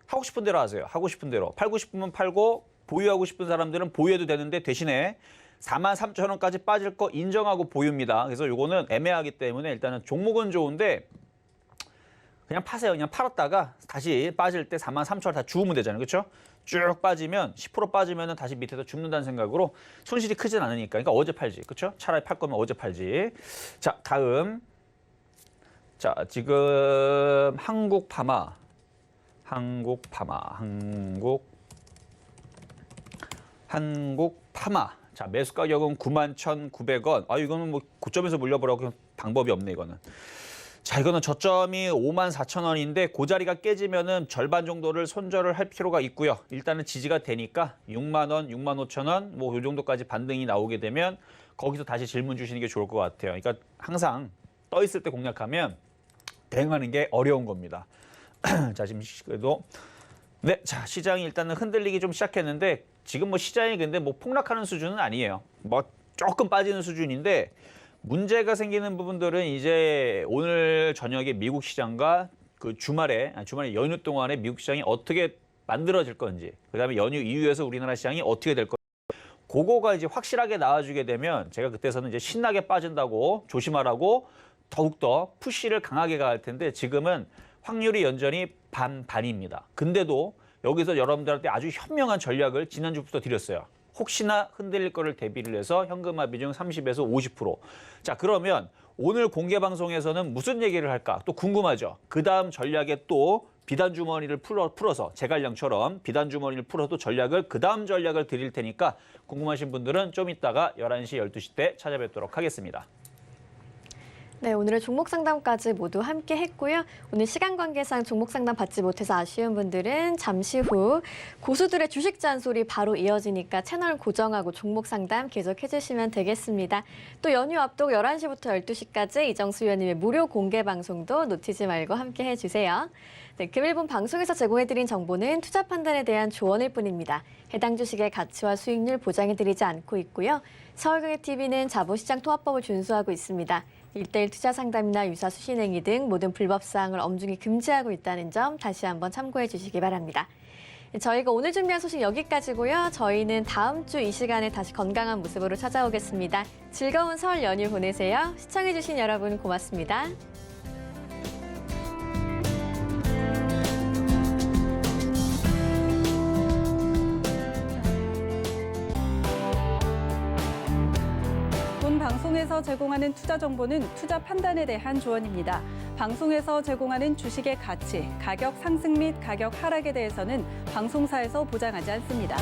하고 싶은 대로 하세요. 하고 싶은 대로. 팔고 싶으면 팔고 보유하고 싶은 사람들은 보유해도 되는데 대신에 43,000원까지 빠질 거 인정하고 보유입니다. 그래서 이거는 애매하기 때문에 일단은 종목은 좋은데 그냥 파세요. 그냥 팔았다가 다시 빠질 때 43,000원 다 주우면 되잖아요. 그렇죠? 쭉 빠지면 10% 빠지면 다시 밑에서 죽는다는 생각으로 손실이 크진 않으니까. 그러니까 어제 팔지. 그렇죠? 차라리 팔 거면 어제 팔지. 자, 다음. 자, 지금 한국파마. 자, 매수 가격은 91,900원. 아, 이거는 뭐 고점에서 물려보라고 방법이 없네, 이거는. 자, 이거는 저점이 54,000원인데 그 자리가 깨지면은 절반 정도를 손절을 할 필요가 있고요. 일단은 지지가 되니까 6만 원, 65,000원 뭐 이 정도까지 반등이 나오게 되면 거기서 다시 질문 주시는 게 좋을 것 같아요. 그러니까 항상 떠 있을 때 공략하면 대응하는 게 어려운 겁니다. 자, 지금 그래도 네, 자, 시장이 일단은 흔들리기 좀 시작했는데 지금 뭐 시장이 근데 뭐 폭락하는 수준은 아니에요. 뭐 조금 빠지는 수준인데 문제가 생기는 부분들은 이제 오늘 저녁에 미국 시장과 그 주말에 연휴 동안에 미국 시장이 어떻게 만들어질 건지, 그다음에 연휴 이후에서 우리나라 시장이 어떻게 될 건지 그거가 이제 확실하게 나와주게 되면 제가 그때서는 이제 신나게 빠진다고 조심하라고 더욱더 푸시를 강하게 가할 텐데 지금은 확률이 여전히 반반입니다. 근데도 여기서 여러분들한테 아주 현명한 전략을 지난주부터 드렸어요. 혹시나 흔들릴 거를 대비를 해서 현금화 비중 30에서 50%. 자, 그러면 오늘 공개 방송에서는 무슨 얘기를 할까? 또 궁금하죠? 그 다음 전략에 또 비단 주머니를 풀어서 제갈량처럼 비단 주머니를 풀어도 전략을 그 다음 전략을 드릴 테니까 궁금하신 분들은 좀 이따가 11시, 12시 때 찾아뵙도록 하겠습니다. 네, 오늘의 종목 상담까지 모두 함께 했고요. 오늘 시간 관계상 종목 상담 받지 못해서 아쉬운 분들은 잠시 후 고수들의 주식 잔소리 바로 이어지니까 채널 고정하고 종목 상담 계속 해주시면 되겠습니다. 또 연휴 앞두고 11시부터 12시까지 이정수 위원님의 무료 공개 방송도 놓치지 말고 함께 해주세요. 네, 금일본 방송에서 제공해드린 정보는 투자 판단에 대한 조언일 뿐입니다. 해당 주식의 가치와 수익률 보장해드리지 않고 있고요. 서울경제TV는 자본시장 통합법을 준수하고 있습니다. 1:1 투자 상담이나 유사 수신행위 등 모든 불법 사항을 엄중히 금지하고 있다는 점 다시 한번 참고해 주시기 바랍니다. 저희가 오늘 준비한 소식 여기까지고요. 저희는 다음 주 이 시간에 다시 건강한 모습으로 찾아오겠습니다. 즐거운 설 연휴 보내세요. 시청해 주신 여러분 고맙습니다. 방송에서 제공하는 투자 정보는 투자 판단에 대한 조언입니다. 방송에서 제공하는 주식의 가치, 가격 상승 및 가격 하락에 대해서는 방송사에서 보장하지 않습니다.